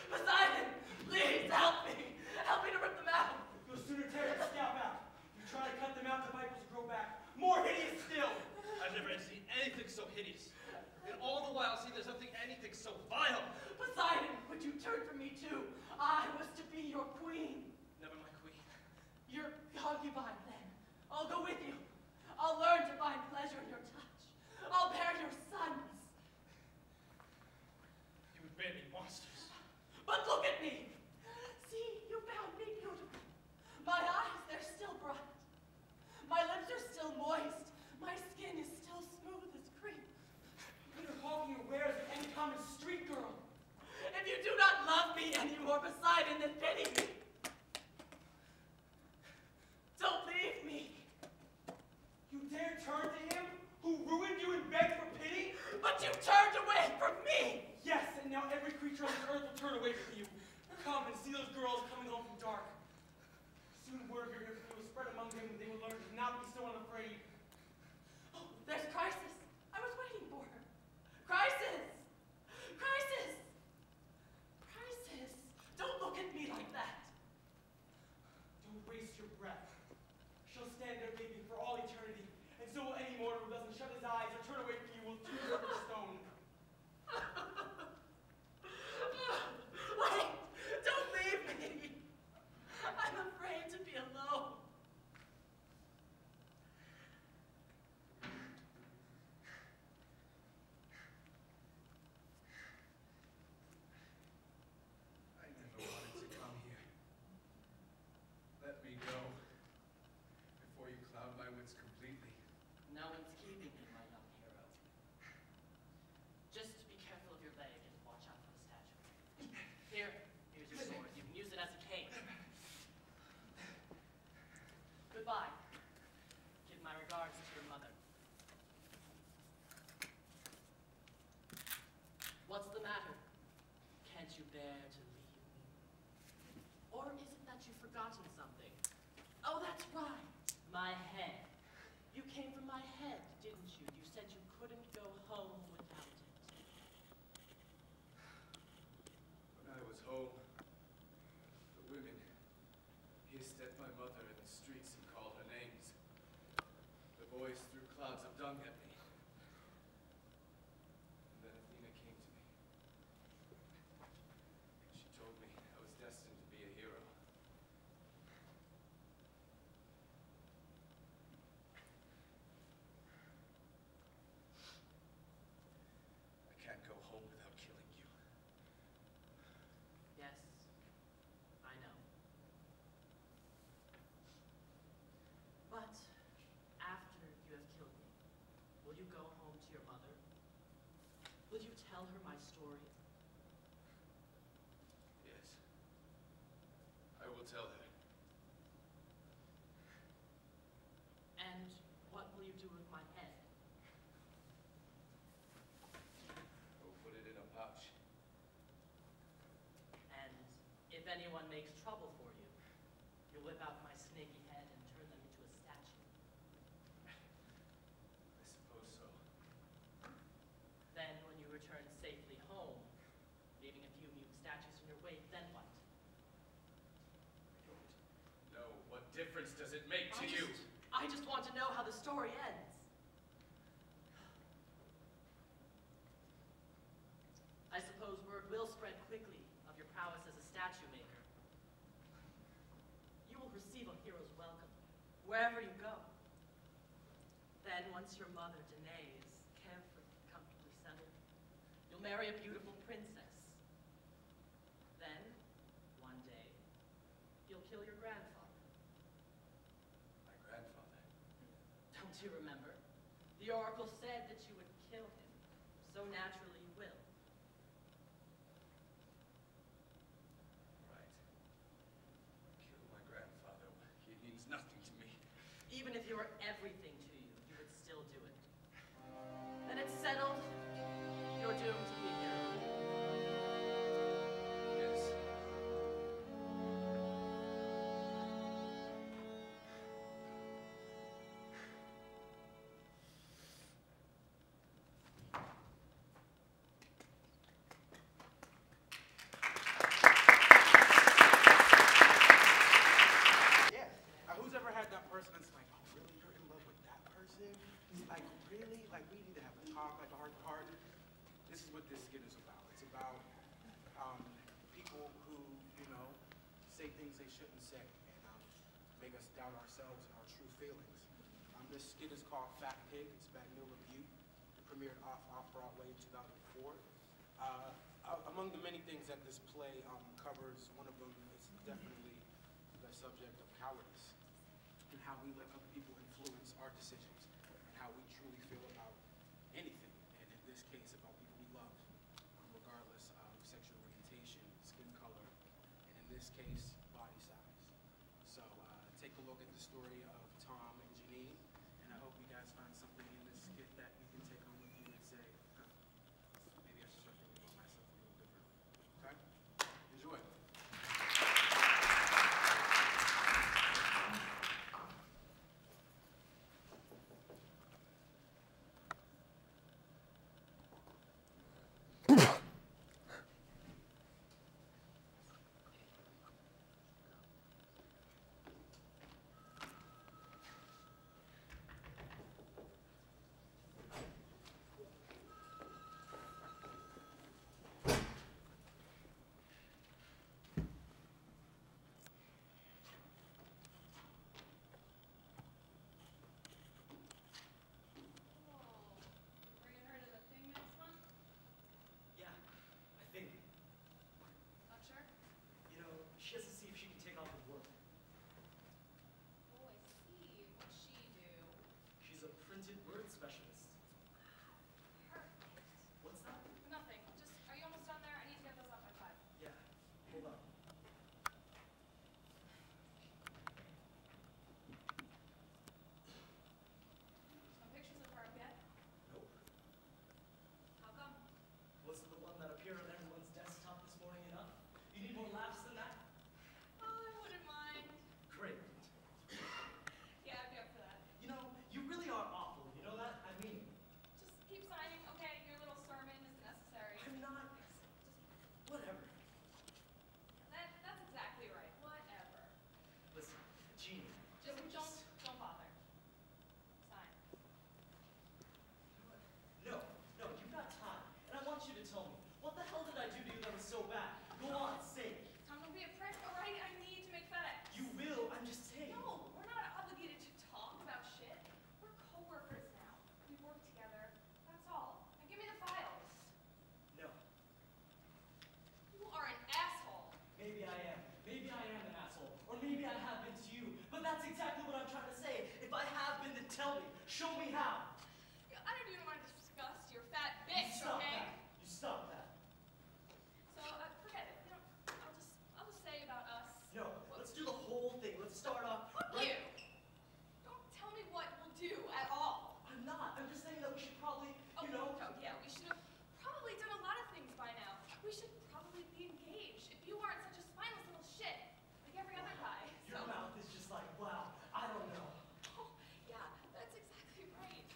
Poseidon, please help me! Help me to rip them out! You'll sooner tear your scalp out. You try to cut them out, the vipers will grow back. More hideous still! I've never seen anything so hideous. And all the while, see, there's nothing, anything so vile. Poseidon, would you turn from me too? I was to be your queen. Never my queen. Your concubine, then. I'll go with you. I'll learn to find pleasure in your touch. I'll bear your sons. You would bear me monsters. But look at me. See, you found me beautiful. My eyes, they're still bright. My lips are still moist. My skin is still smooth as cream. You're hawking your wares at any common street girl. If you do not love me anymore, Poseidon, then pity me. Don't leave me. You dare turn to him who ruined you and begged for pity? But you turned away from me. Yes, and now every creature on this earth will turn away from you. Come and see those girls coming home from dark. Soon word of your infamy will spread among them, and they will learn to not be so unafraid. Oh, there's Crisis. I was waiting for her. Crisis! Crisis! Crisis! Don't look at me like that. Don't waste your breath. She'll stand there gaping for all eternity, and so will any mortal who doesn't shut his eyes or turn away from you will choose her for stone. Wait! Don't leave me! I'm afraid to be alone. I never wanted to come here. Let me go before you cloud my wits completely. No one's keeping me, my young hero. Just be careful of your leg and watch out for the statue. Here's your sword. You can use it as a cane. Goodbye. Give my regards to your mother. What's the matter? Can't you bear to leave me? Or is it that you've forgotten something? Oh, that's right. My head. You came from my head, didn't you? You said you couldn't go home without it. When I was home, the women hissed at my mother in the streets and called her names. The boys threw clouds of dung at me. And then Athena came to me. She told me I was destined to be a hero. I can't go home without killing you. Yes, I know. But after you have killed me, will you go home to your mother? Will you tell her my story? Yes. I will tell her. And what will you do with my head? I will put it in a pouch. And if anyone makes trouble for you, you whip out my snaky head and turn them into a statue. I suppose so. Then when you return safely home, leaving a few mute statues in your wake, then what? I don't know. What difference does it make to you? I just want to know how the story ends. wherever you go. Then once your mother, Danae, is carefree, comfortably settled, you'll marry a beautiful princess. Then, one day, you'll kill your grandfather. My grandfather? Don't you remember? The oracle said that you would kill him, so naturally you will. Right. Kill my grandfather. He means nothing to me. Even if he were everything to you, you would still do it. Then it's settled. You're doomed to be a hero. Yes. Yeah. Who's ever had that person that's like, oh, really? You're in love with that person? Like, really? Like, we need to have a talk, like a heart to heart. This is what this skit is about. It's about people who, you know, say things they shouldn't say and make us doubt ourselves and our true feelings. This skit is called Fat Pig. It's by LaBute. It premiered off-Broadway in 2004. Among the many things that this play covers, one of them is definitely the subject of cowardice and how we let other people influence our decisions and how we truly feel about anything, and in this case about people we love, regardless of sexual orientation, skin color, and in this case, body size. So take a look at the story of Tom and Janine, and I hope you guys find something in this skit that you can take home with you and say, huh, maybe I should start thinking about myself a little differently. Okay? Enjoy. Bringing her to the thing next month? Yeah, I think. Not sure? You know, she has to see if she can take off her work. Oh, I see. What'd she do? She's a printed word specialist. Perfect. What's that? Nothing. Just, are you almost done there? I need to get those off by 5. Yeah, hold on. No pictures of her up yet? Nope. How come? Wasn't the one that appeared on everyone's desktop this morning enough? You need more laughs than that? Oh, I wouldn't mind. Great. Yeah, I'd be up for that. You know, you really are awful. You know that? I mean it. Just keep signing, okay? Your little sermon isn't necessary. I'm not. Whatever. That's exactly right. Whatever. Listen, Jeannie. Just don't bother. Sign. No, you've got time. And I want you to tell me, what the hell did I do to you that was so bad? Go on, say it. Tom, don't be a prick, all right? I need to make FedEx. You will, I'm just saying. No, we're not obligated to talk about shit. We're co-workers now. We work together. That's all. And give me the files. No. You are an asshole. Maybe I am. Maybe I am an asshole. Or maybe I have been to you. But that's exactly what I'm trying to say. If I have been, then tell me. Show me how. I don't even want to discuss your fat bitch, You stop okay? that. You stop that. So, forget it. You know, I'll just say about us. No, let's do the whole thing. Let's start off. Fuck you. Don't tell me what we'll do at all. I'm not. I'm just saying that we should probably, Oh, you know. no, yeah, we should have probably done a lot of things by now. We should probably be engaged if you weren't such a spineless little shit, like every other guy. Your mouth is just like, wow, I don't know. Oh, yeah, that's exactly right.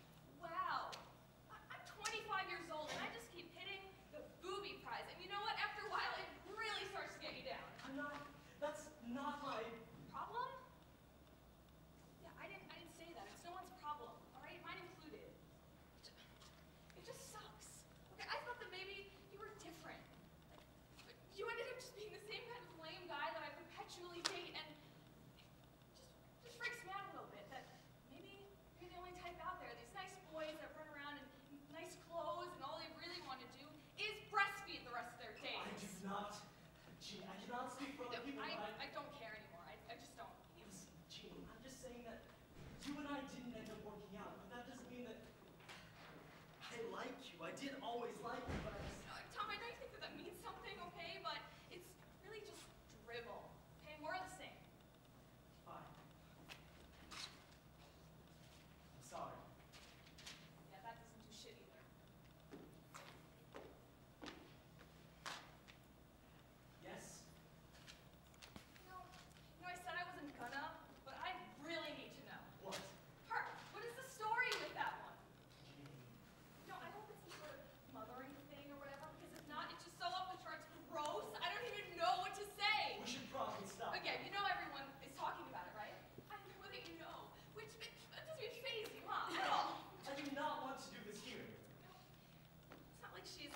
you. I did always like you, but I just... Tom, I know you think that means something, okay? But it's really just dribble. Okay, more of the same. Fine. I'm sorry. Yeah, that doesn't do shit either. Yes? You know, I said I wasn't gonna, but I really need to know. What? Her, what is the story with that one? No, I hope it's some sort of mothering thing or whatever, because if not, it's just so off the charts gross. I don't even know what to say. We should probably stop. Again, you know everyone is talking about it, right? I know that you know, which that doesn't even faze you, huh? At all. I do not want to do this here. It's not like she's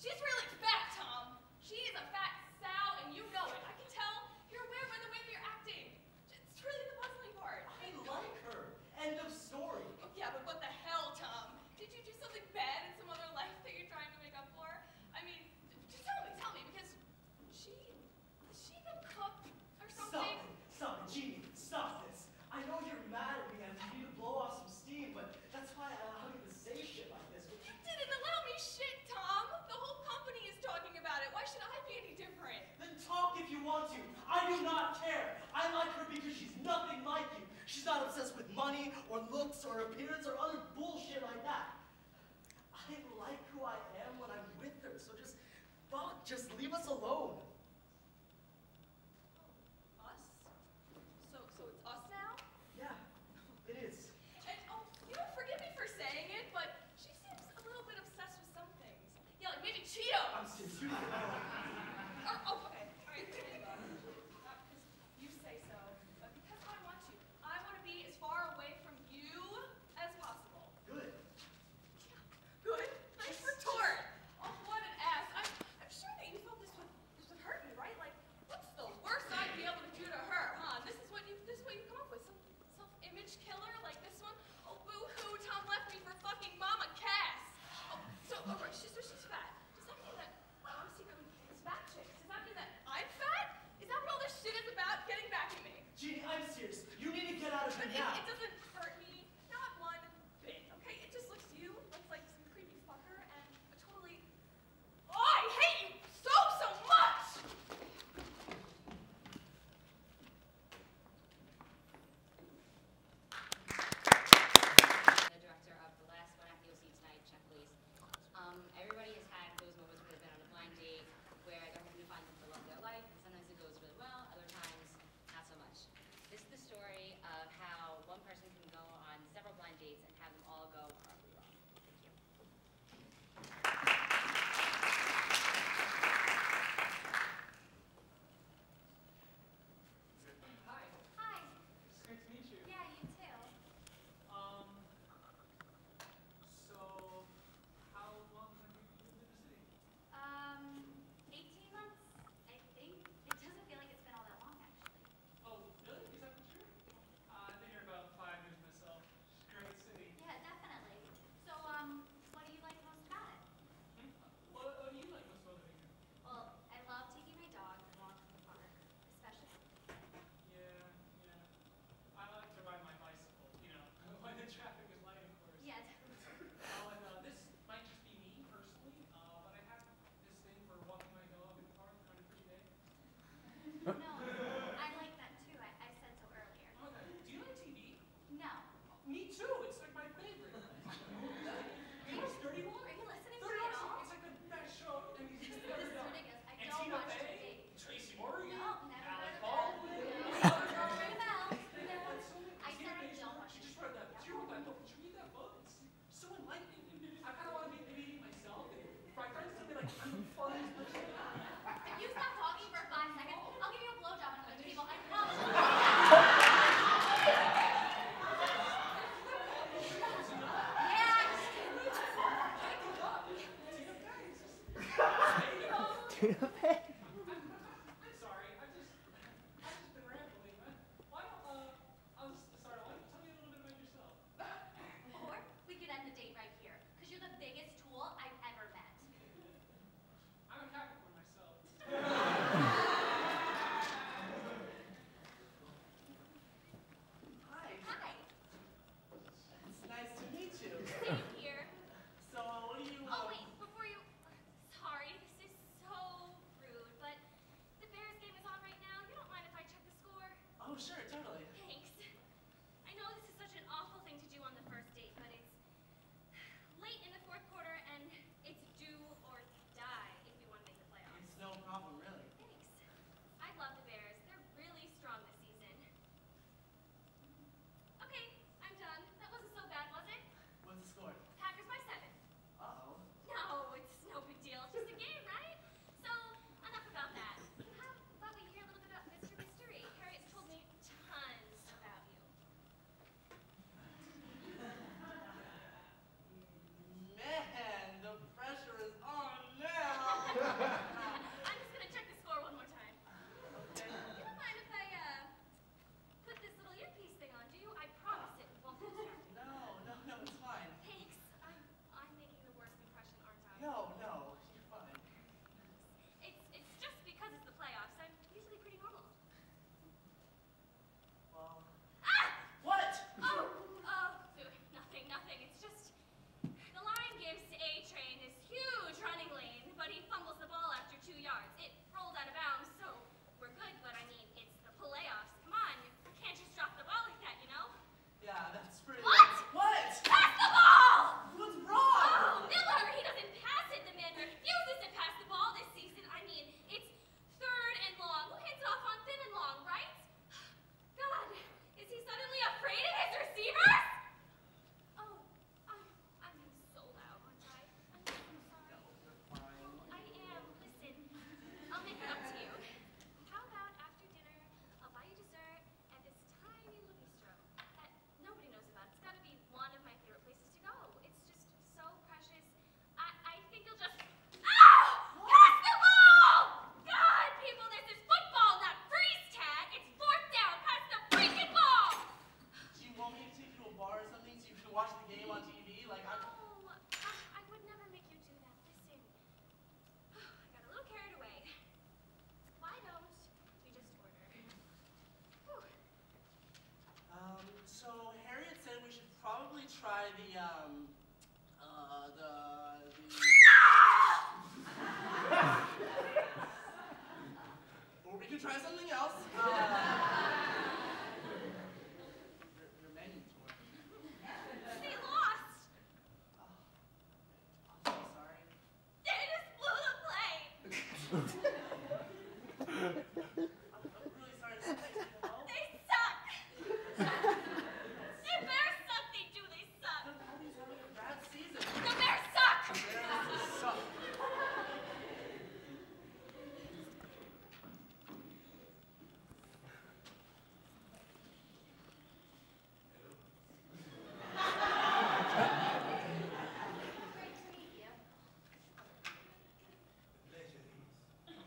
really fat, Tom. She is a fat sow, and you know it. I can tell. You're aware by the way that you're acting. It's really the puzzling part. I like her. End of story. Oh, yeah, but what the hell, Tom? Did you do something bad in some other life that you're trying to make up for? I mean, just tell me, because is she the cook or something? Stop it, Jeannie. Stop this. I know you're mad at me and you need to blow off some steam, but that's why I allow you to say shit like this. You didn't allow me shit, Tom. The whole company is talking about it. Why should I be any different? Then talk if you want to. I do not care. I like her because she's nothing like you. She's not obsessed with money or looks or appearance or other bullshit like that. I like who I am when I'm with her, so just leave us alone. Us? So it's us now? Yeah, it is. And, you know, forgive me for saying it, but she seems a little bit obsessed with some things. Yeah, like maybe Cheetos. I'm serious. You need to know. Okay. All right. Because you say so, but because I want to. I want to be as far away from you as possible. Good. Good? Nice retort. Oh, what an ass. I'm sure that you felt this would hurt me, right? Like, what's the worst I'd be able to do to her, huh? This is what you come up with? Some self-image killer like this one? Oh, boo-hoo, Tom left me for fucking Mama Cass. Oh, so she's fat. Does that mean that I'm secretly his fat chick? Does that mean that I'm fat? Is that what all this shit is about? Getting back at me? Jeannie, I'm serious. You need to get out of here But now. it doesn't hurt me, not one bit, okay? It just looks like some creepy fucker and a totally... Oh, I hate you so much! The director of the last one act you'll see tonight, check please. Everybody has had those moments where they've been on a blind date where they're hoping to find the love of their life, and sometimes it goes really well, other times not so much. This is the story of how one person can go on several blind dates and have them all go horribly wrong. Thank you. Hi. Hi. It's great to meet you. Yeah, you too. So, how long have you lived in the city? 18 months, I think. It doesn't feel like it's been all that long, actually. Oh, really? Is that for sure? I've been here about 5 years myself. Great city. Yeah, definitely. So, what do you like most about it? What do you like most about living here? Well, I love taking my dog for walks in the park, especially. Yeah. I like to ride my bicycle, you know, when the traffic is light, of course. Yeah, And this might just be me personally, but I have this thing for walking my dog in the park on a pretty day. no, I like that too. I said so earlier. Okay. Do you like TV? No. Me too. It's like my favorite. It's 31. Are you listening to 30 me at all? It's like the best show. I mean, This is ridiculous. I and don't Tina watch Fey, TV. Tracy Morgan, No, never Alec heard of Baldwin. Never heard of Al. No. I said I don't watch She TV. just read that. She wrote that book. Did you read that book? It's so enlightening. I kind of want to be reading myself. My friends tell me like I'm the funniest person. If you stop talking for 5 seconds, I'll give you a blowjob on the table. I promise. Tina Fey. I'm sorry. I've just been rambling. Why don't I'll just start. Why don't you tell me a little bit about yourself? Or we could end the date right here, because you're the biggest tool I've ever met. I'm a Capricorn myself. Hi. Hi. It's nice to meet you. Same here. So, can watch the game on TV. Like, I would never make you do that. Listen. I got a little carried away. Why don't we just order? Whew. So Harriet said we should probably try or we could try something else. Your menu tour. They lost! I'm so sorry. They just blew the plane! I'm really sorry. Is there anything I can help? They suck! The Bears suck, they do, they suck! The Bears having a bad season. The Bears suck! The Bears suck. Great to meet you. The pleasure is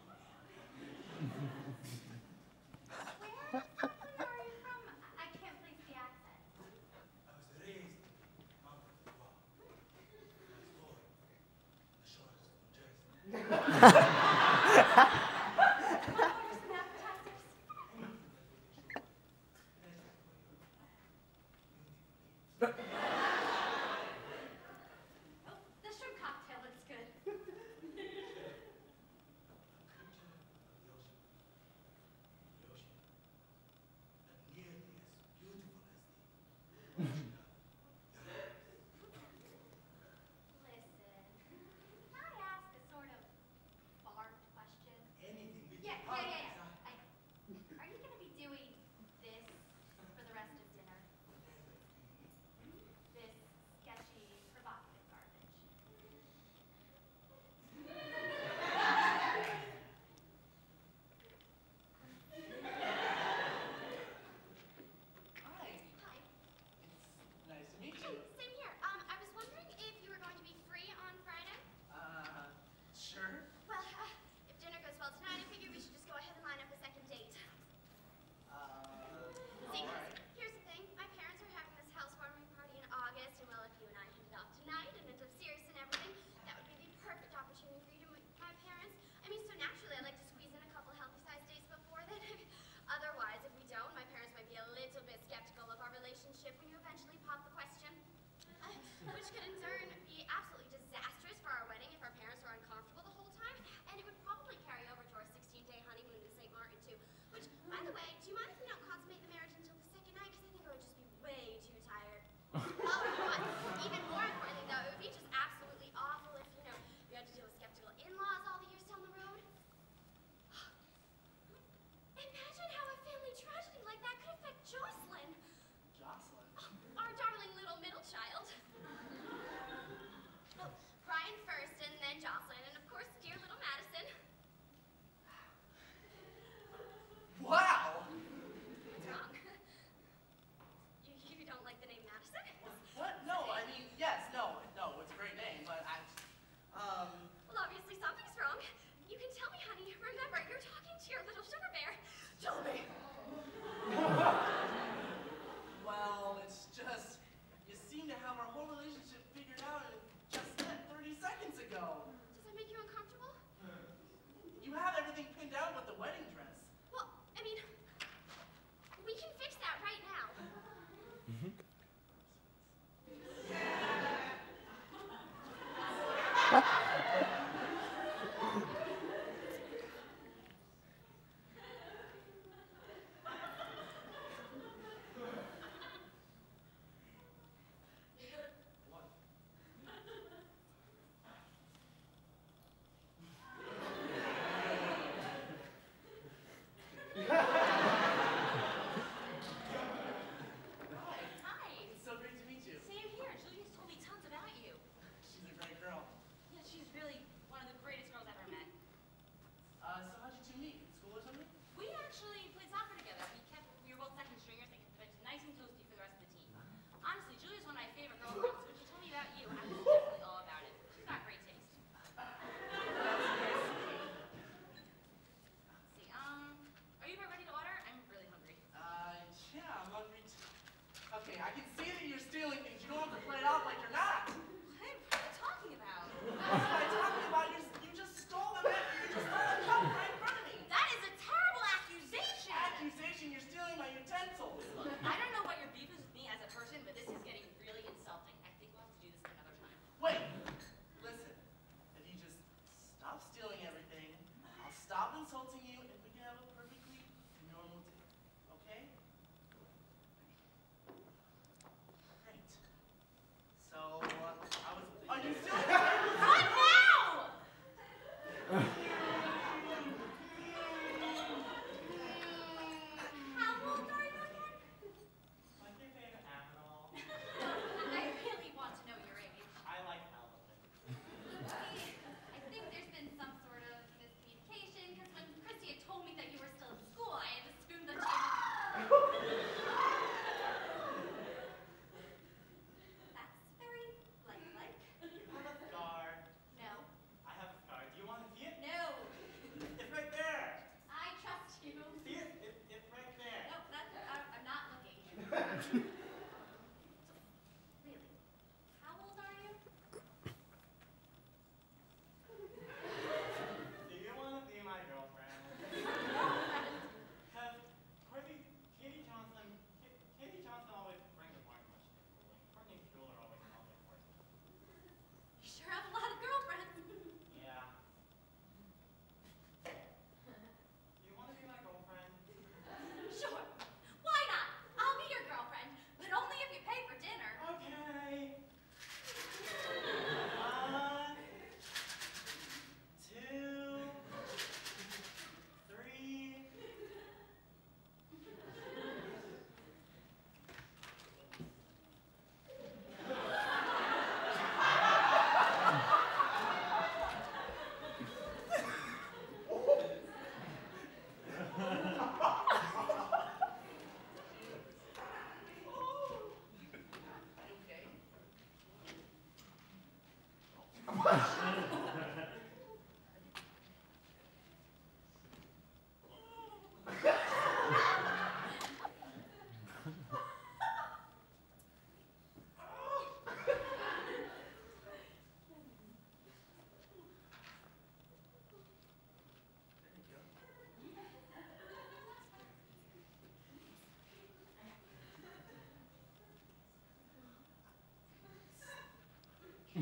Hi,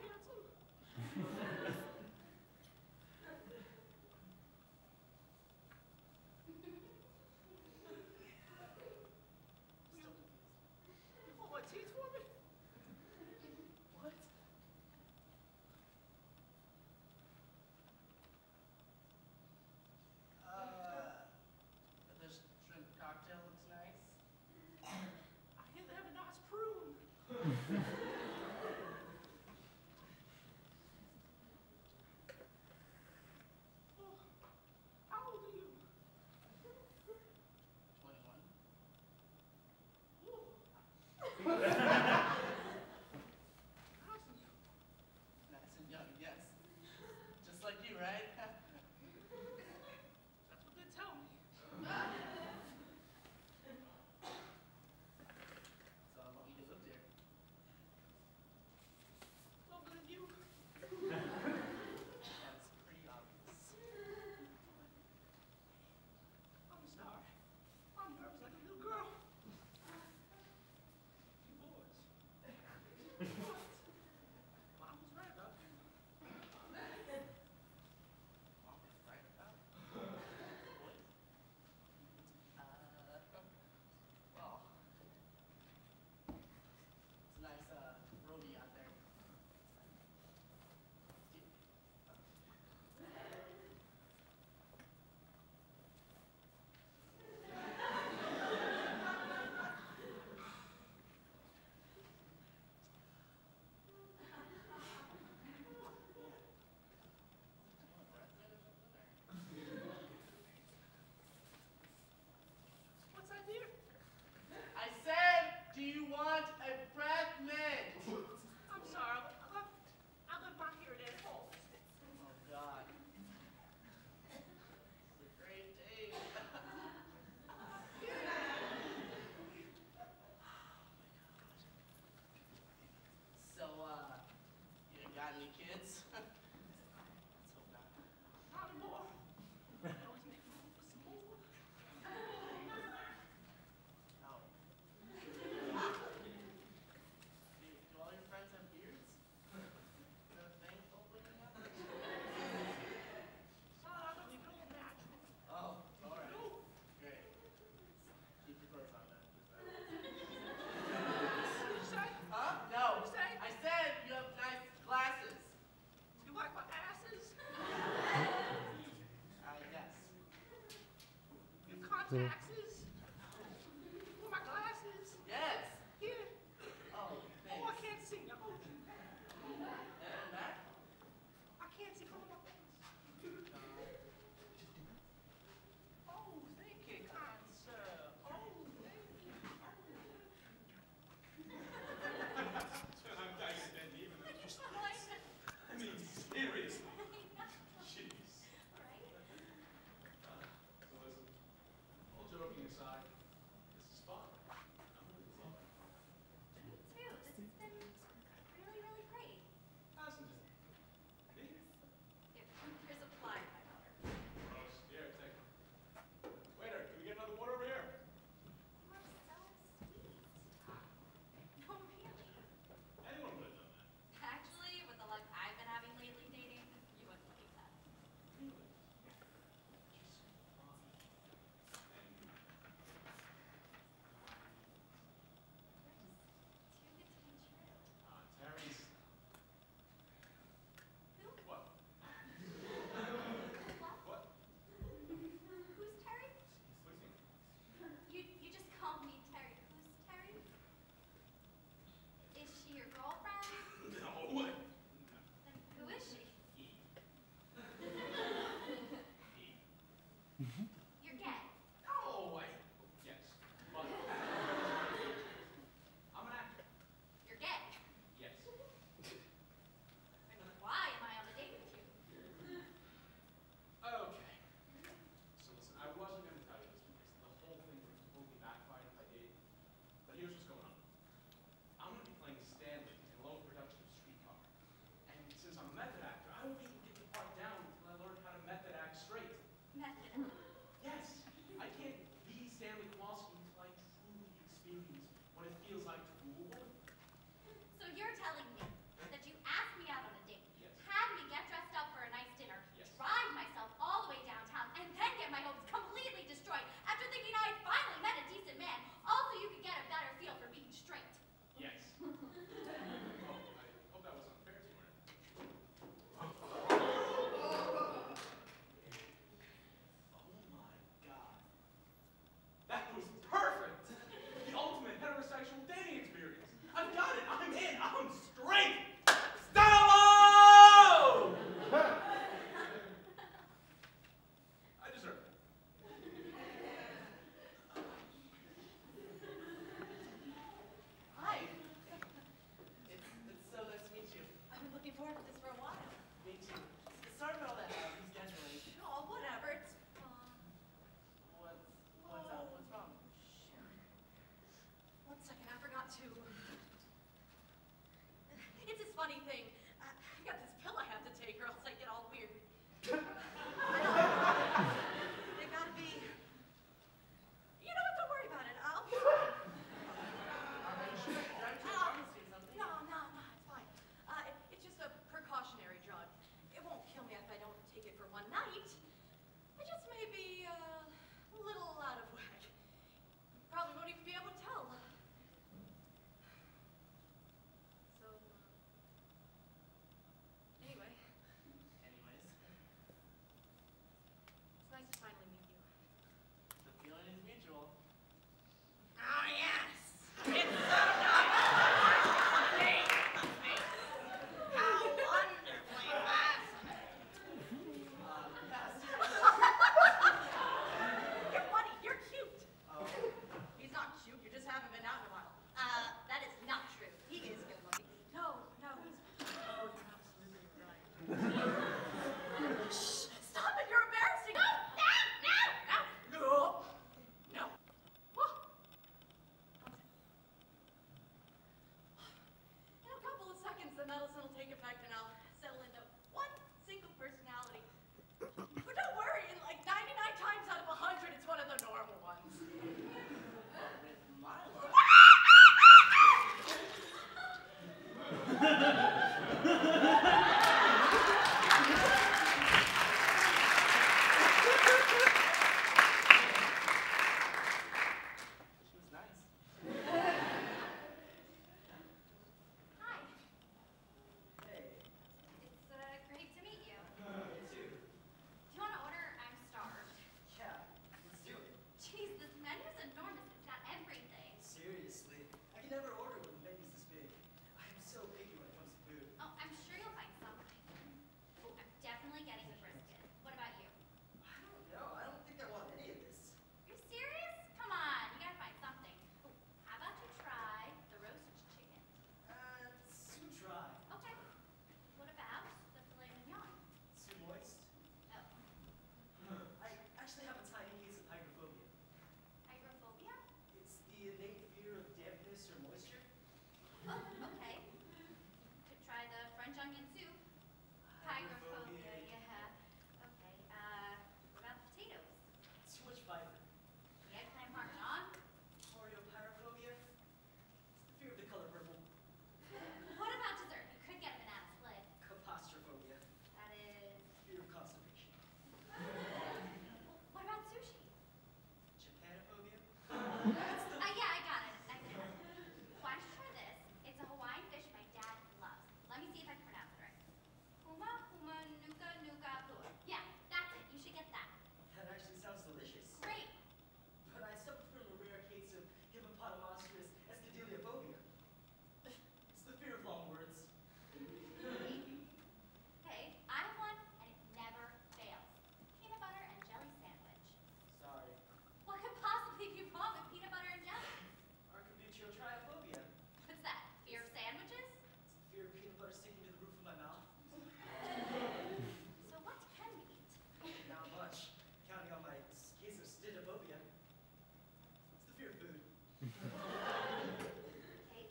handsome. You pull my teeth for me? What? This shrimp cocktail looks nice. I hear they have a nice prune. Oh, how old are you? 21. Ooh. Nice and young, yes. Just like you, right? That's what they tell me. So how long you lived here? Longer than you. That's pretty obvious. I'm sorry. I'm nervous like a little girl. You boys. What? Mom was right about you. Mom is right about it. What? Well, it's a nice roadie out there. What's that, dear? I said, do you want a breath mint? I'm sorry. I left my hearing aid at home. Oh, God. It's a great day. So, you got any kids? Let's hope not. Not anymore. I always make room for some more. No. Do all your friends have beards? Is that a thing opening up? I don't even know natural. Oh, all right. Great. Keep your clothes on then. What did you say? Huh? No. What'd you say? I said you have nice glasses. You like my asses? Yes. You contacts? For my glasses? Yes. Here. Oh, Oh, thanks. I can't see now. And back? I can't see from my face. Oh, thank you, kind sir. Oh, thank you. I'm dying to bend even. I mean, seriously. Jeez. So listen, hold your Oh, okay. Could try the French onion soup. Hygrophobia, yeah. Okay, what about potatoes? Too much fiber. The eggplant parmesan? Pyrophobia. It's the fear of the color purple. What about dessert? You could get a banana split. Capostrophobia. That is... Fear of constipation. What about sushi? Japanophobia. Yeah, I got it. Why don't you try this? It's a Hawaiian dish my dad loves. Let me see if I can pronounce it right. Huma, huma, nuka, nuka, pua. Yeah, that's it. You should get that. That actually sounds delicious. Great. But I suffer from a rare case of hippopotamonstrous escadillophobia. It's the fear of long words. Okay, I have one, and it never fails. Peanut butter and jelly sandwich. Sorry. What could possibly be wrong with peanut butter and jelly? Archibutyrophobia. What's that? Fear of sandwiches? It's the fear of peanut butter sticking to the roof of my mouth. So what can we eat? Not much. Counting on my case of stenophobia. It's the fear of food. Okay.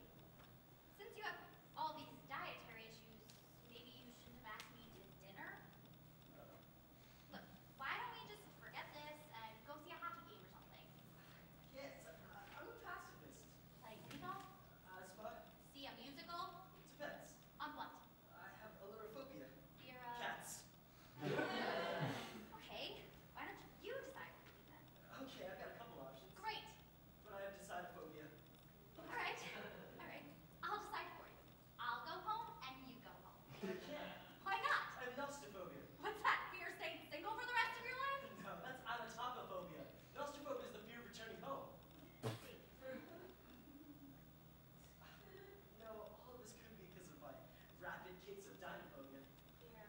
Since you have all these dietary issues, maybe you shouldn't have asked me to dinner? Look, why don't we just forget this and go see a hockey game or something? Yes, I'm a pacifist. Play pinball? Asthma? See a musical? Depends. On what? I have allurophobia. Fear of... Cats. Okay, why don't you decide what to do then? Okay, I've got a couple options. Great. But I have decidophobia. All right. I'll decide for you. I'll go home and you go home. I can't. Why not? I have nostophobia. What's that? Fear of staying single for the rest of your life? No, that's anotopophobia. Nostophobia is the fear of returning home. All of this could be because of my rapid case of dinophobia. Fear.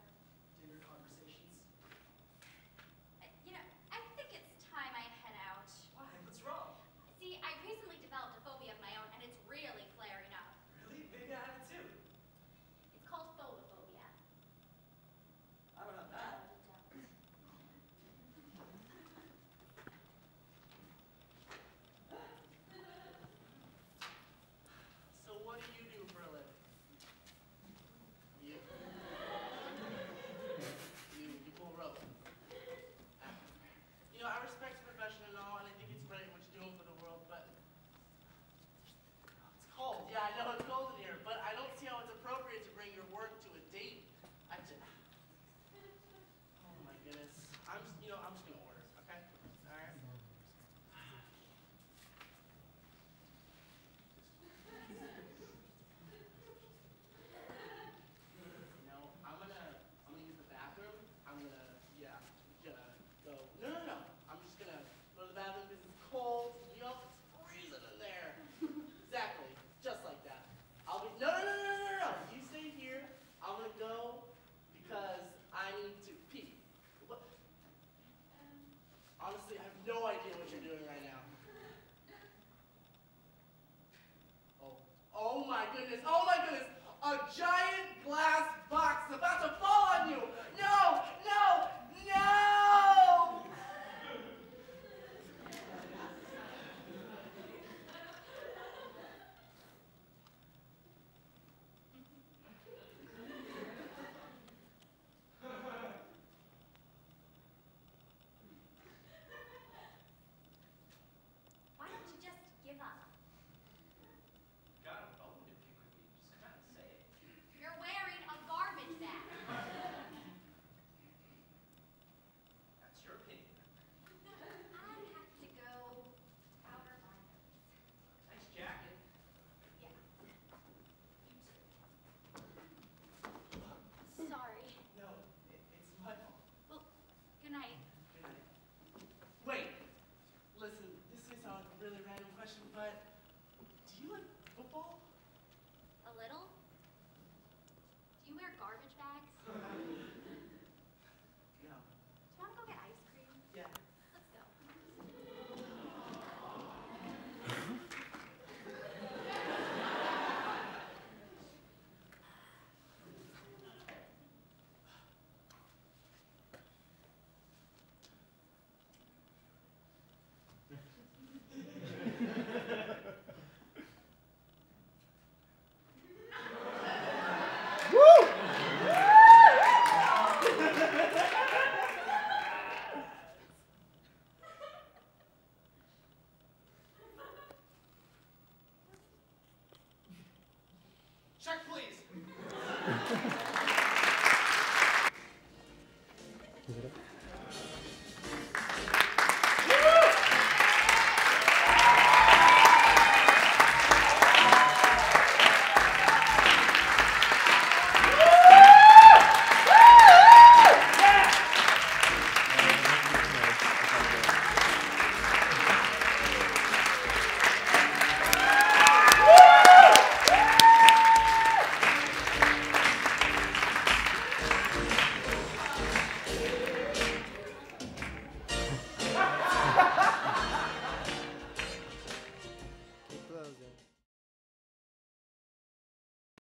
Dinner conversations. I think it's time I head out. Why? What's wrong? See, I recently developed a phobia of my own, and it's really flaring up. Really? Maybe I have it too. It's called photophobia. I don't have that. So what do you do for a living? You pull rope. I respect your profession and all, and I think it's great what you're doing for the world, but it's cold. Yeah, I know it's cold in here, but I don't see how it's appropriate to bring your work to a date. Oh my goodness. I'm just gonna order, okay? All right. I'm gonna use the bathroom. I'm gonna go. No. I'm just gonna go to the bathroom because it's cold. It's freezing in there. Exactly. Just like that. I'll be, no. You stay here. I'm gonna go because I need to pee. What? Honestly, I have no idea what you're doing right now. Oh my goodness. A giant glass box is about to fall on you. No. Why don't you just give up? Got a bone to pick with me. Just kind of say it. You're wearing a garbage bag. That's your opinion. I have to go powder my nose. Nice jacket. Yeah. Sorry. No, it's my fault. Well, good night. Good night. Wait. Listen, this may sound like a really random question, but do you like football? A little? Do you wear garbage bags? No. Do you want to go get ice cream? Yeah. Let's go. Thank you.